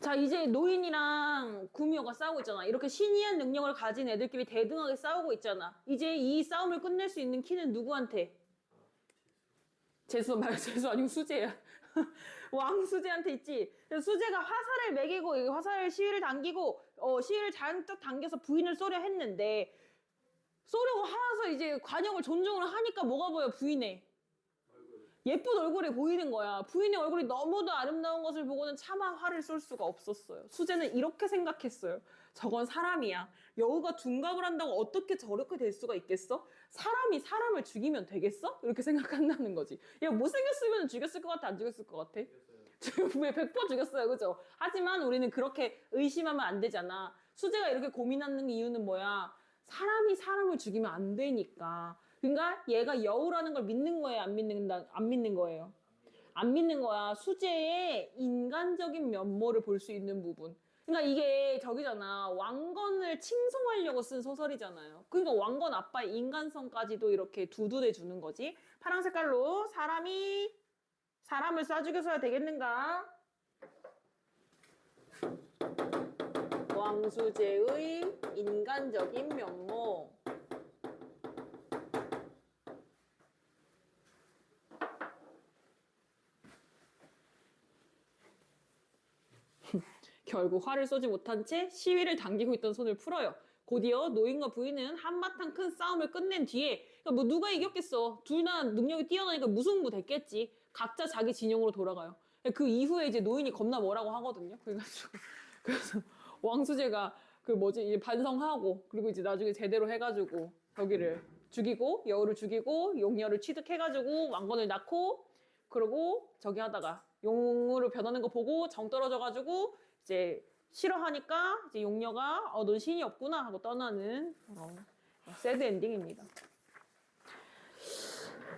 자, 이제 노인이랑 구미호가 싸우고 있잖아. 이렇게 신이한 능력을 가진 애들끼리 대등하게 싸우고 있잖아. 이제 이 싸움을 끝낼 수 있는 키는 누구한테? 재수 아니고 수재야. 왕수재한테 있지. 그래서 수재가 화살을 매기고 화살 시위를 당기고 시위를 잔뜩 당겨서 부인을 쏘려 했는데 쏘려고 하서 이제 관역을 존중을 하니까 뭐가 보여? 부인의 예쁜 얼굴이 보이는 거야. 부인의 얼굴이 너무도 아름다운 것을 보고는 차마 화를 쏠 수가 없었어요. 수재는 이렇게 생각했어요. 저건 사람이야. 여우가 둔갑을 한다고 어떻게 저렇게 될 수가 있겠어? 사람이 사람을 죽이면 되겠어? 이렇게 생각한다는 거지. 야, 못생겼으면 죽였을 것 같아? 안 죽였을 것 같아? 지금 왜 100% 죽였어요. 그죠? 하지만 우리는 그렇게 의심하면 안 되잖아. 수재가 이렇게 고민하는 이유는 뭐야? 사람이 사람을 죽이면 안 되니까. 그러니까 얘가 여우라는 걸 믿는 거예요? 안 믿는 거예요? 안 믿는 거야. 수재의 인간적인 면모를 볼 수 있는 부분. 그러니까 이게 저기잖아. 왕건을 칭송하려고 쓴 소설이잖아요. 그러니까 왕건 아빠의 인간성까지도 이렇게 두둔해 주는 거지. 파란 색깔로 사람이 사람을 쏴 죽여서야 되겠는가? 왕수재의 인간적인 면모. 결국 화를 쏘지 못한 채 시위를 당기고 있던 손을 풀어요. 곧이어 노인과 부인은 한바탕 큰 싸움을 끝낸 뒤에 그러니까 뭐 누가 이겼겠어. 둘 다 능력이 뛰어나니까 무승부 됐겠지. 각자 자기 진영으로 돌아가요. 그 이후에 이제 노인이 겁나 뭐라고 하거든요. 그래가지고 그래서 왕수재가 그 뭐지 이제 반성하고 그리고 이제 나중에 제대로 해가지고 저기를 죽이고 여우를 죽이고 용녀를 취득해가지고 왕건을 낳고 그러고 저기 하다가 용으로 변하는 거 보고 정 떨어져가지고 이제 싫어하니까 이제 용녀가 넌 신이 없구나 하고 떠나는 새드 엔딩입니다.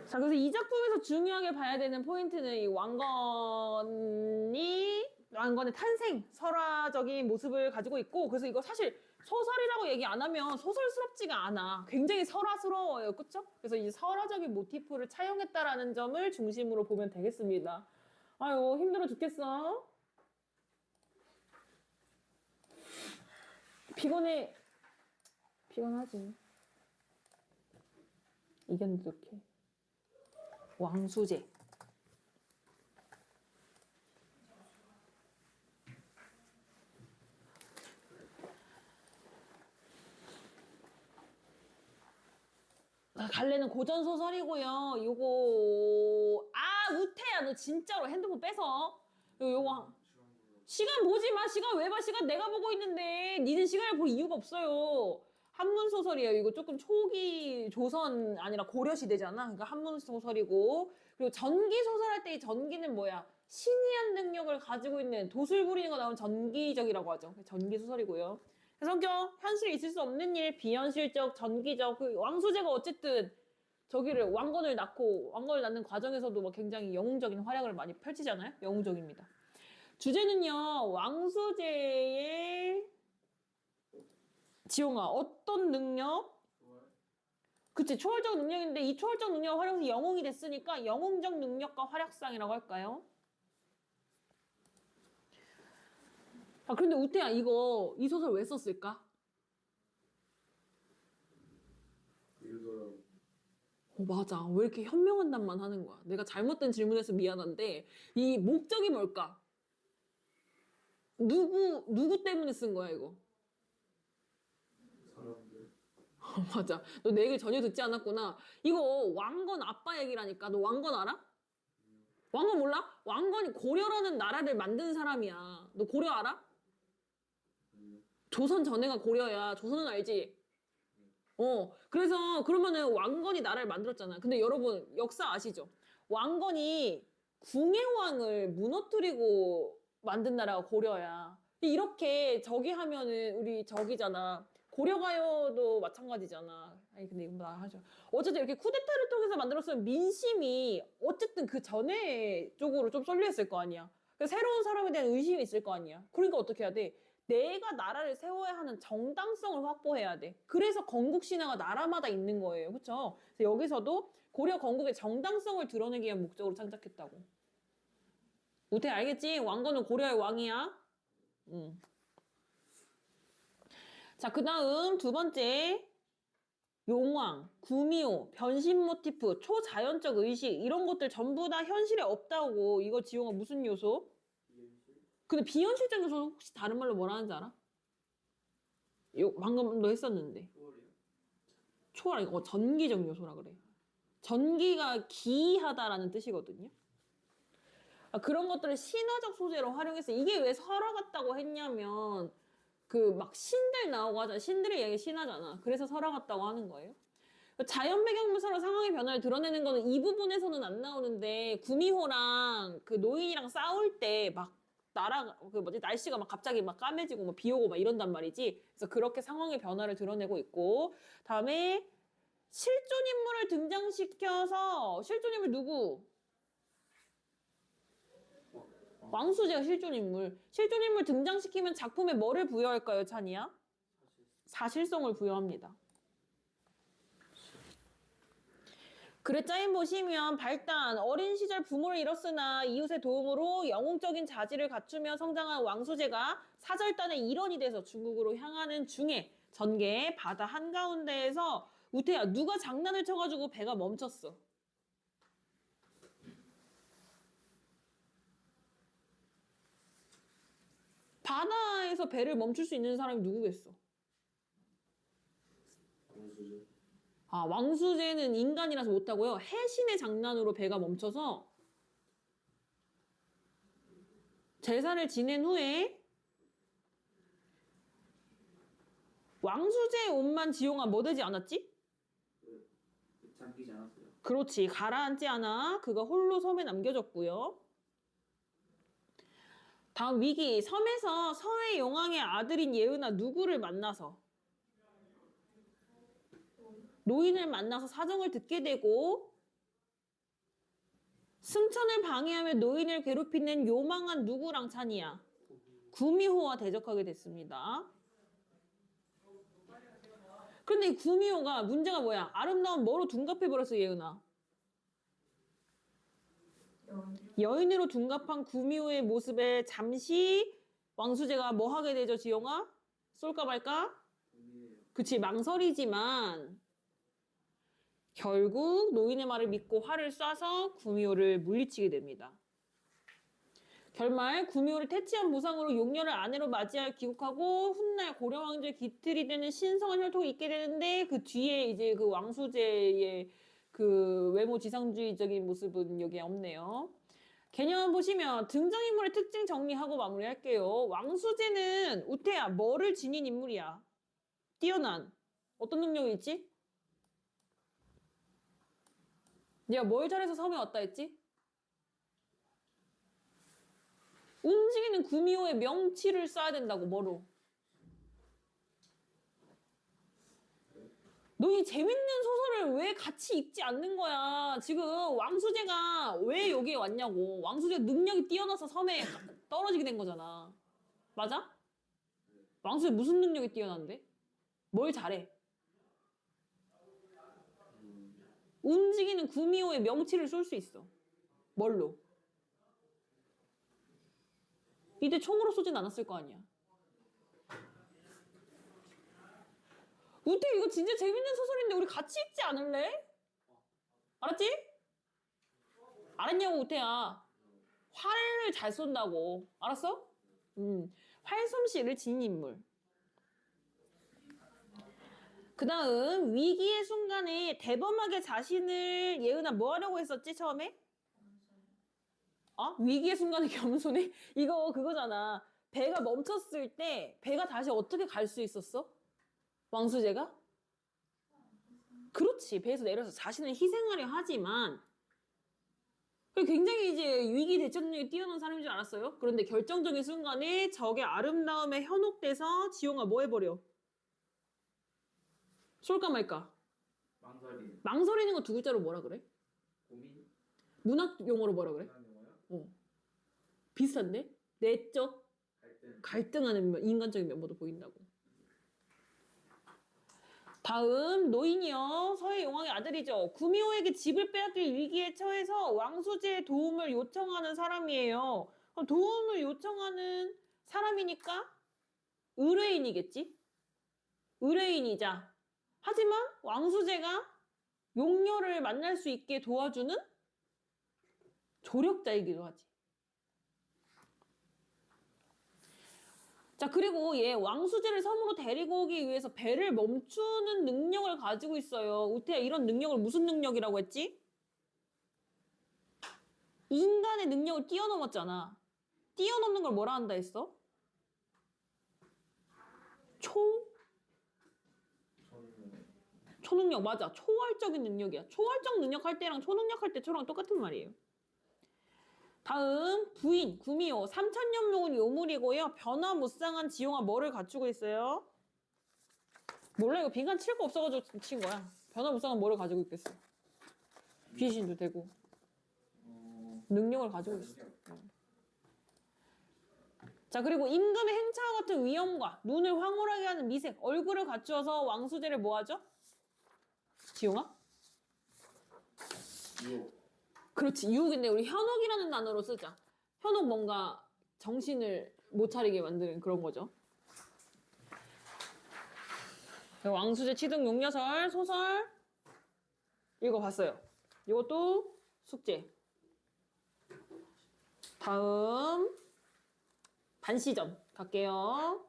자, 그래서 이 작품에서 중요하게 봐야 되는 포인트는 이 왕건의 탄생, 설화적인 모습을 가지고 있고 그래서 이거 사실 소설이라고 얘기 안 하면 소설스럽지가 않아. 굉장히 설화스러워요. 그쵸? 그래서 이 설화적인 모티프를 차용했다라는 점을 중심으로 보면 되겠습니다. 아유, 힘들어 죽겠어. 피곤해. 피곤하지. 이겼는데 어떡해. 왕수재. 갈래는 고전 소설이고요. 요거 우태야 너 진짜로 핸드폰 뺏어. 요거 시간 보지 마. 시간 왜 봐? 시간 내가 보고 있는데 니는 시간을 볼 이유가 없어요. 한문 소설이에요. 이거 조금 초기 조선 아니라 고려 시대잖아. 그러니까 한문 소설이고 그리고 전기 소설 할 때 이 전기는 뭐야? 신이한 능력을 가지고 있는 도술 부리는 거 나오면 전기적이라고 하죠. 전기 소설이고요. 성격 현실에 있을 수 없는 일, 비현실적, 전기적. 그 왕수재가 어쨌든 저기를 왕건을 낳는 과정에서도 뭐 굉장히 영웅적인 활약을 많이 펼치잖아요. 영웅적입니다. 주제는요, 왕수재의 지용아 어떤 능력? 그치, 초월적 능력인데 이 초월적 능력을 활용해서 영웅이 됐으니까 영웅적 능력과 활약상이라고 할까요? 그런데 우태야 이 소설 왜 썼을까? 맞아. 왜 이렇게 현명한 답만 하는 거야? 내가 잘못된 질문해서 미안한데 이 목적이 뭘까? 누구 때문에 쓴 거야 이거? 사람들. 맞아. 너 내 얘기 전혀 듣지 않았구나. 이거 왕건 아빠 얘기라니까. 너 왕건 알아? 왕건 몰라? 왕건이 고려라는 나라를 만든 사람이야. 너 고려 알아? 조선 전에가 고려야. 조선은 알지? 그래서 그러면은 왕건이 나라를 만들었잖아. 근데 여러분 역사 아시죠? 왕건이 궁예왕을 무너뜨리고 만든 나라가 고려야. 이렇게 저기 하면은 우리 저기잖아. 고려가요도 마찬가지잖아. 아니 근데 이건 나 하죠. 어쨌든 이렇게 쿠데타를 통해서 만들었으면 민심이 어쨌든 그 전에 쪽으로 좀 쏠려있을 거 아니야. 그래서 새로운 사람에 대한 의심이 있을 거 아니야. 그러니까 어떻게 해야 돼? 내가 나라를 세워야 하는 정당성을 확보해야 돼. 그래서 건국 신화가 나라마다 있는 거예요. 그렇죠? 그래서 여기서도 고려 건국의 정당성을 드러내기 위한 목적으로 창작했다고. 우태 알겠지? 왕건은 고려의 왕이야. 자, 그 다음 두 번째. 용왕, 구미호, 변신 모티프, 초자연적 의식 이런 것들 전부 다 현실에 없다고. 이거 지용아 무슨 요소? 근데 비현실적 요소 혹시 다른 말로 뭐라 하는지 알아? 방금 너 했었는데. 초월, 이거 전기적 요소라 그래. 전기가 기하다라는 뜻이거든요. 그런 것들을 신화적 소재로 활용해서 이게 왜 설화 같다고 했냐면 그 막 신들 나오고 하잖아. 신들의 얘기 신화잖아. 그래서 설화 같다고 하는 거예요. 자연 배경 묘사로 상황의 변화를 드러내는 거는 이 부분에서는 안 나오는데 구미호랑 그 노인이랑 싸울 때 막 날씨가 막 갑자기 막 까매지고 막 비 오고 막 이런단 말이지. 그래서 그렇게 상황의 변화를 드러내고 있고, 다음에 실존 인물을 등장시켜서 실존 인물 누구? 왕수제가 실존 인물. 실존 인물 등장시키면 작품에 뭐를 부여할까요, 찬이야? 사실성을 부여합니다. 글의 짜임 보시면 발단, 어린 시절 부모를 잃었으나 이웃의 도움으로 영웅적인 자질을 갖추며 성장한 왕수제가 사절단의 일원이 돼서 중국으로 향하는 중에 전개 바다 한가운데에서 우태야 누가 장난을 쳐가지고 배가 멈췄어. 바다에서 배를 멈출 수 있는 사람이 누구겠어? 왕수제는 인간이라서 못하고요. 해신의 장난으로 배가 멈춰서 제사를 지낸 후에 왕수제의 옷만 지용아 뭐 되지 않았지? 잠기지 않았어요. 그렇지. 가라앉지 않아. 그가 홀로 섬에 남겨졌고요. 다음 위기. 섬에서 서해 용왕의 아들인 예은아 누구를 만나서 노인을 만나서 사정을 듣게 되고 승천을 방해하며 노인을 괴롭히는 요망한 누구랑 찬이야? 구미호와 대적하게 됐습니다. 그런데 이 구미호가 문제가 뭐야? 아름다운 뭐로 둔갑해버렸어 예은아? 여인으로 둔갑한 구미호의 모습에 잠시 왕수제가 뭐 하게 되죠 지용아? 쏠까 말까? 그치 망설이지만 결국 노인의 말을 믿고 활을 쏴서 구미호를 물리치게 됩니다. 결말 구미호를 퇴치한 무상으로 용녀를 아내로 맞이하여 귀국하고 훗날 고려 왕조의 기틀이 되는 신성한 혈통이 있게 되는데 그 뒤에 이제 그 왕수제의 그 외모 지상주의적인 모습은 여기에 없네요. 개념 보시면 등장인물의 특징 정리하고 마무리할게요. 왕수제는 우태야 뭐를 지닌 인물이야? 뛰어난 어떤 능력이 있지? 네가 뭘 잘해서 섬에 왔다 했지? 움직이는 구미호의 명치를 써야 된다고. 뭐로? 너 이 재밌는 소설을 왜 같이 읽지 않는 거야? 지금 왕수제가 왜 여기에 왔냐고. 왕수제 능력이 뛰어나서 섬에 떨어지게 된 거잖아. 맞아? 왕수제 무슨 능력이 뛰어난데? 뭘 잘해? 움직이는 구미호의 명치를 쏠 수 있어. 뭘로? 이때 총으로 쏘진 않았을 거 아니야. 우태 이거 진짜 재밌는 소설인데 우리 같이 읽지 않을래? 알았지? 알았냐고 우태야. 활을 잘 쏜다고. 알았어? 활솜씨를 지닌 인물. 그 다음 위기의 순간에 대범하게 자신을 예은아 뭐 하려고 했었지 처음에? 위기의 순간에 겸손해? 이거 그거잖아. 배가 멈췄을 때 배가 다시 어떻게 갈 수 있었어? 왕수제가? 그렇지. 배에서 내려서 자신을 희생하려 하지만 굉장히 이제 위기 대처 능력이 뛰어난 사람인 줄 알았어요. 그런데 결정적인 순간에 적의 아름다움에 현혹돼서 지용아 뭐 해버려? 쏠까 말까? 망설이는 거 두 글자로 뭐라 그래? 고민? 문학 용어로 뭐라 그래? 비슷한데? 내적 갈등하는 인간적인 면모도 보인다고. 다음 노인이요. 서해 용왕의 아들이죠. 구미호에게 집을 빼앗길 위기에 처해서 왕수제의 도움을 요청하는 사람이에요. 도움을 요청하는 사람이니까 의뢰인이겠지? 의뢰인이자 하지만 왕수제가 용녀를 만날 수 있게 도와주는 조력자이기도 하지. 자, 그리고 얘 왕수제를 섬으로 데리고 오기 위해서 배를 멈추는 능력을 가지고 있어요. 우태야, 이런 능력을 무슨 능력이라고 했지? 인간의 능력을 뛰어넘었잖아. 뛰어넘는 걸 뭐라 한다 했어? 초능력. 맞아. 초월적인 능력이야. 초월적 능력 할 때랑 초능력 할 때랑 똑같은 말이에요. 다음 부인 구미호 3,000년 묵은 요물이고요. 변화무쌍한 지용아 뭐를 갖추고 있어요? 몰라, 이거 빈칸 칠 거 없어가지고 친 거야. 변화무쌍한 뭐를 가지고 있겠어? 귀신도 되고 능력을 가지고 있어. 자, 그리고 임금의 행차와 같은 위엄과 눈을 황홀하게 하는 미색, 얼굴을 갖추어서 왕수제를 뭐하죠? 지용아? 유혹. 그렇지, 유혹인데 우리 현혹이라는 단어로 쓰자. 현혹, 뭔가 정신을 못 차리게 만드는 그런 거죠. 왕수제 치등 용려설 소설 읽어봤어요. 이것도 숙제. 다음 반시전 갈게요.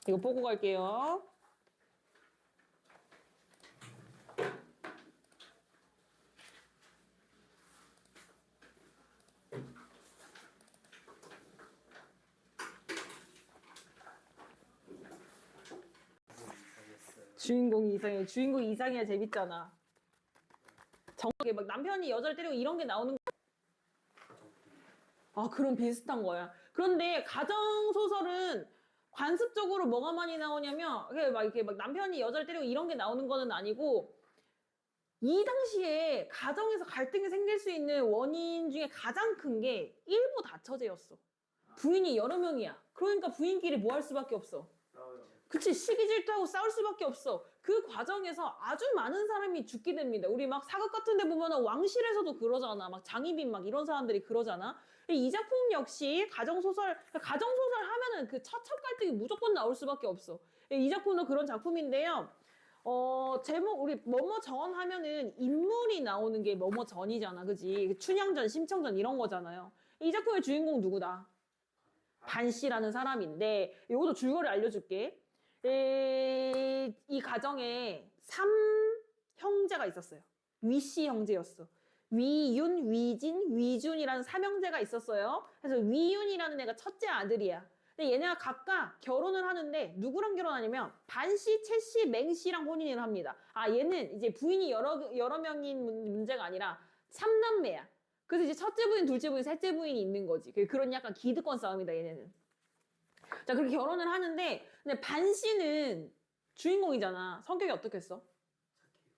이거 보고 갈게요. 주인공이 이상해. 주인공이 이상해야 재밌잖아. 정확하게 막 남편이 여자를 때리고 이런 게 나오는 그럼 비슷한 거야. 그런데 가정소설은 관습적으로 뭐가 많이 나오냐면, 이렇게 막 남편이 여자를 때리고 이런 게 나오는 거는 아니고, 이 당시에 가정에서 갈등이 생길 수 있는 원인 중에 가장 큰 게 일부 다처제였어. 부인이 여러 명이야. 그러니까 부인끼리 뭐 할 수밖에 없어. 그치, 시기 질투하고 싸울 수밖에 없어. 그 과정에서 아주 많은 사람이 죽게 됩니다. 우리 막 사극 같은 데 보면 왕실에서도 그러잖아. 막 장희빈 막 이런 사람들이 그러잖아. 이 작품 역시 가정소설 하면은 그 처첩 갈등이 무조건 나올 수밖에 없어. 이 작품도 그런 작품인데요. 제목 우리 뭐뭐 전 하면은 인물이 나오는 게 뭐뭐 전이잖아. 그지? 춘향전, 심청전 이런 거잖아요. 이 작품의 주인공 누구다? 반씨라는 사람인데, 요것도 줄거리 알려줄게. 이 가정에 3형제가 있었어요. 위씨 형제였어. 위윤, 위진, 위준이라는 3형제가 있었어요. 그래서 위윤이라는 애가 첫째 아들이야. 근데 얘네가 각각 결혼을 하는데 누구랑 결혼하냐면 반씨, 채씨, 맹씨랑 혼인을 합니다. 얘는 이제 부인이 여러 명인 문제가 아니라 3남매야. 그래서 이제 첫째 부인, 둘째 부인, 셋째 부인이 있는 거지. 그런 약간 기득권 싸움이다, 얘네는. 자, 그렇게 결혼을 하는데, 근데 반씨는 주인공이잖아. 성격이 어떻겠어?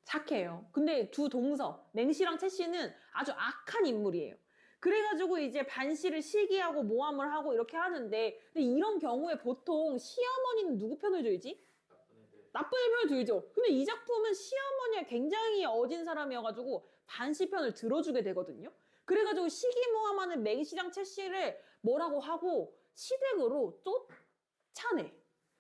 착해요. 근데 두 동서, 맹씨랑 채씨는 아주 악한 인물이에요. 그래가지고 이제 반씨를 시기하고 모함을 하고 이렇게 하는데, 근데 이런 경우에 보통 시어머니는 누구 편을 들지? 나쁜 애 편을 들죠. 근데 이 작품은 시어머니가 굉장히 어진 사람이어가지고 반씨 편을 들어주게 되거든요. 그래가지고 시기모함하는 맹씨랑 채씨를 뭐라고 하고 시댁으로 쫓아내.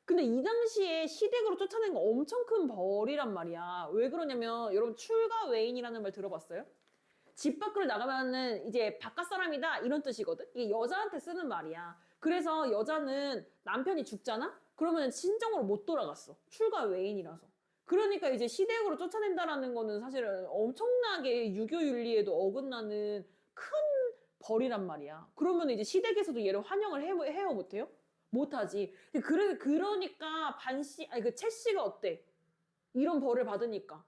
근데 이 당시에 시댁으로 쫓아낸 거 엄청 큰 벌이란 말이야. 왜 그러냐면 여러분 출가 외인이라는 말 들어봤어요? 집 밖으로 나가면은 이제 바깥 사람이다 이런 뜻이거든. 이게 여자한테 쓰는 말이야. 그래서 여자는 남편이 죽잖아? 그러면 친정으로 못 돌아갔어. 출가 외인이라서. 그러니까 이제 시댁으로 쫓아낸다라는 거는 사실은 엄청나게 유교윤리에도 어긋나는 큰 벌이란 말이야. 그러면 이제 시댁에서도 얘를 환영을 해요, 못해요? 못하지. 그러니까 채 씨가 어때? 이런 벌을 받으니까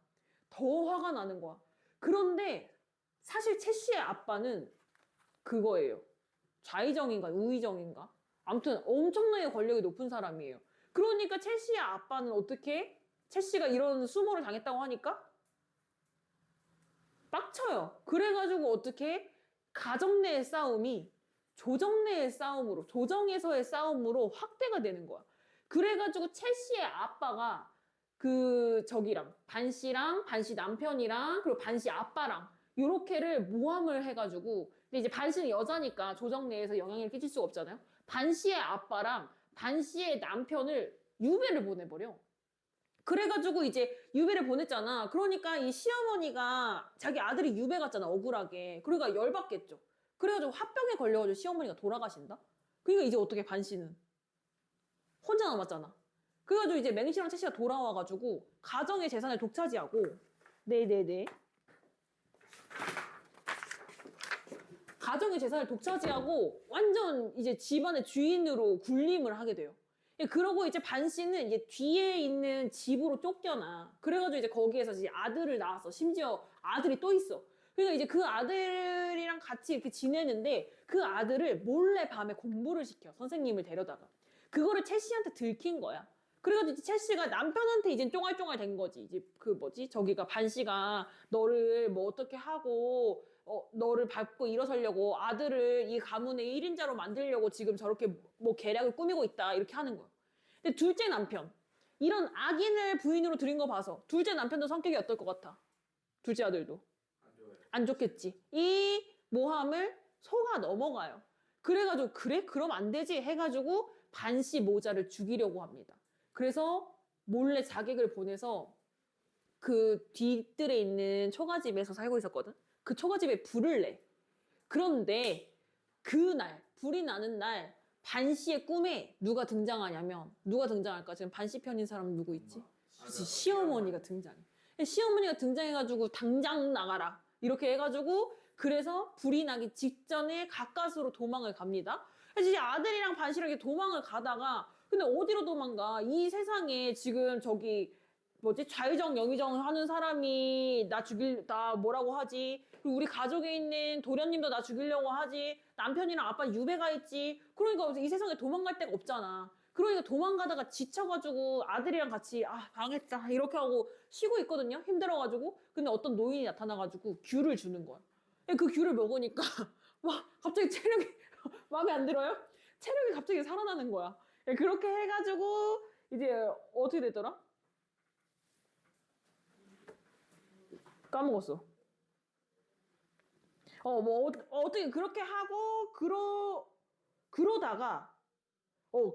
더 화가 나는 거야. 그런데 사실 채 씨의 아빠는 그거예요. 좌의정인가 우의정인가? 아무튼 엄청나게 권력이 높은 사람이에요. 그러니까 채 씨의 아빠는 어떻게? 채 씨가 이런 수모를 당했다고 하니까 빡쳐요. 그래가지고 어떻게? 가정 내의 싸움이 조정 내의 싸움으로, 조정에서의 싸움으로 확대가 되는 거야. 그래가지고 채 씨의 아빠가 반 씨랑, 반 씨 남편이랑, 그리고 반 씨 아빠랑, 요렇게를 모함을 해가지고, 근데 이제 반 씨는 여자니까 조정 내에서 영향을 끼칠 수가 없잖아요. 반 씨의 아빠랑 반 씨의 남편을 유배를 보내버려. 그래가지고 이제 유배를 보냈잖아. 그러니까 이 시어머니가 자기 아들이 유배 갔잖아, 억울하게. 그러니까 열받겠죠. 그래가지고 화병에 걸려가지고 시어머니가 돌아가신다? 그러니까 이제 어떻게 반 씨는? 혼자 남았잖아. 그래가지고 이제 맹씨랑 채씨가 돌아와가지고 가정의 재산을 독차지하고, 네네네. 가정의 재산을 독차지하고 완전 이제 집안의 주인으로 군림을 하게 돼요. 그러고 이제 반 씨는 이제 뒤에 있는 집으로 쫓겨나. 그래가지고 이제 거기에서 이제 아들을 낳았어. 심지어 아들이 또 있어. 그러니까 이제 그 아들이랑 같이 이렇게 지내는데 그 아들을 몰래 밤에 공부를 시켜. 선생님을 데려다가. 그거를 채 씨한테 들킨 거야. 그래가지고 이제 채 씨가 남편한테 이제 쫑알쫑알 된 거지. 이제 저기가 반 씨가 너를 뭐 어떻게 하고 너를 밟고 일어서려고 아들을 이 가문의 1인자로 만들려고 지금 저렇게 뭐 계략을 꾸미고 있다 이렇게 하는 거야. 근데 둘째 남편 이런 악인을 부인으로 들인 거 봐서 둘째 남편도 성격이 어떨 것 같아? 둘째 아들도 안 좋겠지. 이 모함을 속아 넘어가요. 그래가지고 그래? 그럼 안 되지 해가지고 반씨 모자를 죽이려고 합니다. 그래서 몰래 자객을 보내서 그 뒤뜰에 있는 초가집에서 살고 있었거든. 그 초가집에 불을 내. 그런데 그날 불이 나는 날 반씨의 꿈에 누가 등장하냐면 누가 등장할까? 지금 반씨 편인 사람은 누구 있지? 그치, 시어머니가 등장해. 시어머니가 등장해가지고 당장 나가라 이렇게 해가지고 그래서 불이 나기 직전에 가까스로 도망을 갑니다. 그래서 이제 아들이랑 반씨랑 이렇게 도망을 가다가 근데 어디로 도망가? 이 세상에 지금 저기 좌의정 영의정 하는 사람이 나 뭐라고 하지? 그리고 우리 가족에 있는 도련님도 나 죽이려고 하지. 남편이랑 아빠 유배가 있지. 그러니까 이 세상에 도망갈 데가 없잖아. 그러니까 도망가다가 지쳐가지고 아들이랑 같이 망했다 이렇게 하고 쉬고 있거든요. 힘들어가지고. 근데 어떤 노인이 나타나가지고 귤을 주는 거야. 그 귤을 먹으니까 와 갑자기 체력이 마음에 안 들어요? 체력이 갑자기 살아나는 거야. 그렇게 해가지고 이제 어떻게 되더라? 까먹었어. 어떻게 그렇게 하고 그러다가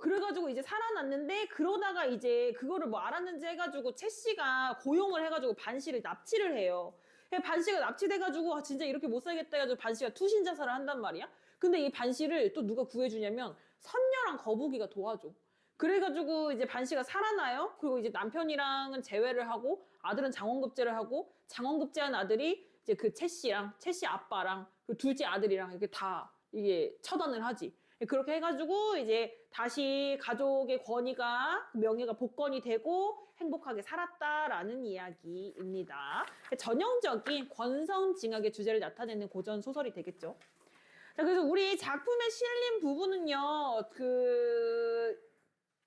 그래가지고 이제 살아났는데 그러다가 이제 그거를 뭐 알았는지 해가지고 채 씨가 고용을 해가지고 반 씨를 납치를 해요. 반 씨가 납치돼가지고 진짜 이렇게 못 살겠다 해가지고 반 씨가 투신 자살을 한단 말이야. 근데 이 반 씨를 또 누가 구해주냐면 선녀랑 거북이가 도와줘. 그래가지고 이제 반 씨가 살아나요. 그리고 이제 남편이랑은 재회를 하고 아들은 장원급제를 하고 장원급제한 아들이 이제 그 채 씨랑 채 씨 아빠랑 그 둘째 아들이랑 이렇게 다 이게 처단을 하지. 그렇게 해가지고 이제 다시 가족의 권위가 명예가 복권이 되고 행복하게 살았다라는 이야기입니다. 전형적인 권선징악의 주제를 나타내는 고전 소설이 되겠죠. 자, 그래서 우리 작품에 실린 부분은요,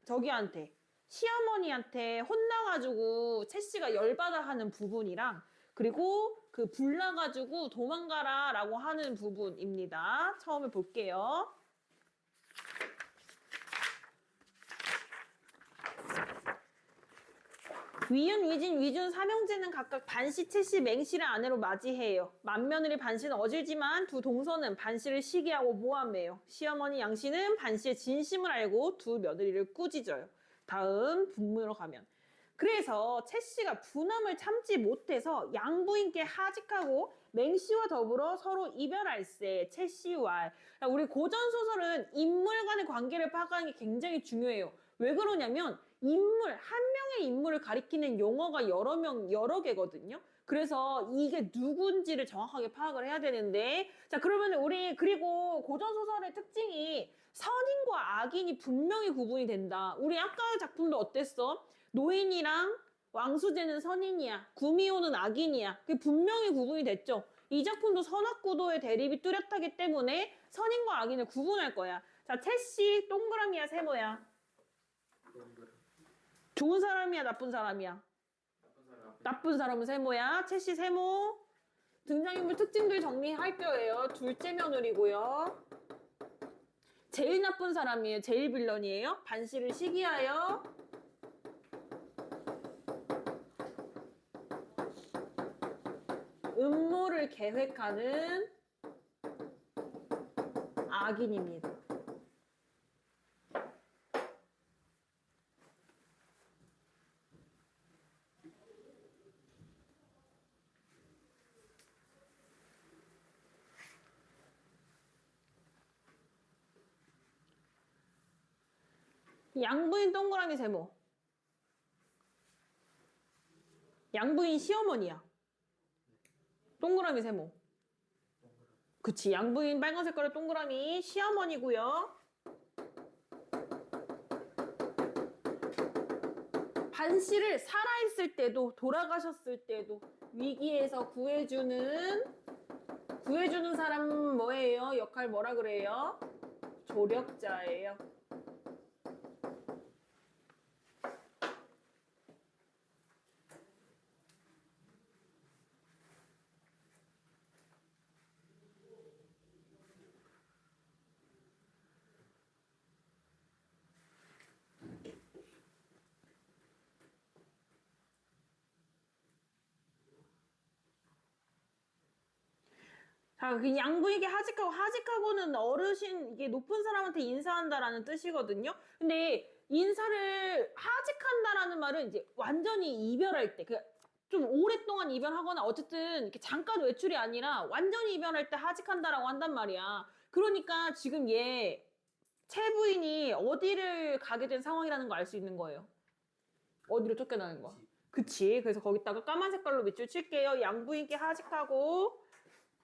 저기한테 시어머니한테 혼나가지고 채 씨가 열받아 하는 부분이랑 그리고 그 불나가지고 도망가라 라고 하는 부분입니다. 처음에 볼게요. 위윤, 위진, 위준, 삼형제는 각각 반씨, 채씨, 맹씨를 아내로 맞이해요. 맏며느리 반씨는 어질지만 두 동서는 반씨를 시기하고 모함해요. 시어머니 양씨는 반씨의 진심을 알고 두 며느리를 꾸짖어요. 다음 분문으로 가면. 그래서 채씨가 분함을 참지 못해서 양부인께 하직하고 맹씨와 더불어 서로 이별할세. 채씨와 우리 고전소설은 인물 간의 관계를 파악하는 게 굉장히 중요해요. 왜 그러냐면 인물, 한 명의 인물을 가리키는 용어가 여러 개거든요. 그래서 이게 누군지를 정확하게 파악을 해야 되는데, 자, 그러면 우리, 그리고 고전소설의 특징이 선인과 악인이 분명히 구분이 된다. 우리 아까 작품도 어땠어? 노인이랑 왕수제는 선인이야. 구미호는 악인이야. 그게 분명히 구분이 됐죠. 이 작품도 선악구도의 대립이 뚜렷하기 때문에 선인과 악인을 구분할 거야. 자, 채씨 동그라미야, 세모야? 동그라. 좋은 사람이야, 나쁜 사람이야? 나쁜 사람 앞에. 나쁜 사람은 세모야. 채씨 세모. 등장인물 특징들 정리할 거예요. 둘째 며느리고요. 제일 나쁜 사람이에요. 제일 빌런이에요. 반시를 시기하여 음모를 계획하는 악인입니다. 양부인 동그라미 세모. 양부인 시어머니야. 동그라미 세모. 그치, 양부인 빨간 색깔의 동그라미 시어머니고요. 반씨를 살아있을 때도 돌아가셨을 때도 위기에서 구해주는 사람 뭐예요? 역할 뭐라 그래요? 조력자예요. 자, 그 양부에게 하직하고는 어르신, 이게 높은 사람한테 인사한다라는 뜻이거든요. 근데 인사를 하직한다라는 말은 이제 완전히 이별할 때, 그 좀 오랫동안 이별하거나 어쨌든 이렇게 잠깐 외출이 아니라 완전히 이별할 때 하직한다라고 한단 말이야. 그러니까 지금 얘 채부인이 어디를 가게 된 상황이라는 걸 알 수 있는 거예요. 어디로 쫓겨나는 거야. 그치. 그래서 거기다가 까만 색깔로 밑줄 칠게요. 양부인께 하직하고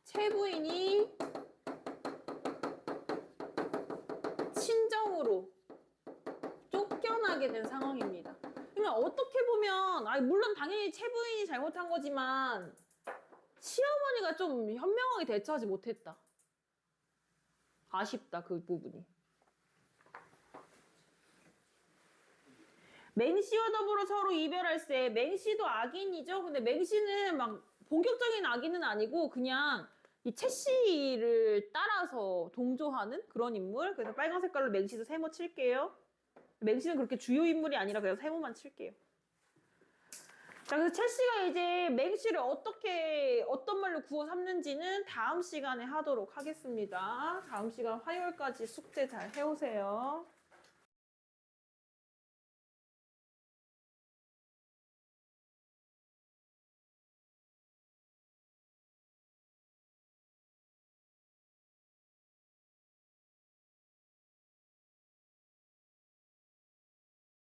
채부인이 친정으로 쫓겨나게 된 상황입니다. 그러면 어떻게 보면, 물론 당연히 채부인이 잘못한 거지만 시어머니가 좀 현명하게 대처하지 못했다. 아쉽다, 그 부분이. 맹씨와 더불어 서로 이별할세. 맹씨도 악인이죠. 근데 맹씨는 막 본격적인 악인은 아니고 그냥 이 채씨를 따라서 동조하는 그런 인물. 그래서 빨간 색깔로 맹씨도 세모 칠게요. 맹씨는 그렇게 주요 인물이 아니라 그냥 세모만 칠게요. 자, 그래서 채씨가 이제 맹씨를 어떤 말로 구워 삼는지는 다음 시간에 하도록 하겠습니다. 다음 시간 화요일까지 숙제 잘 해오세요.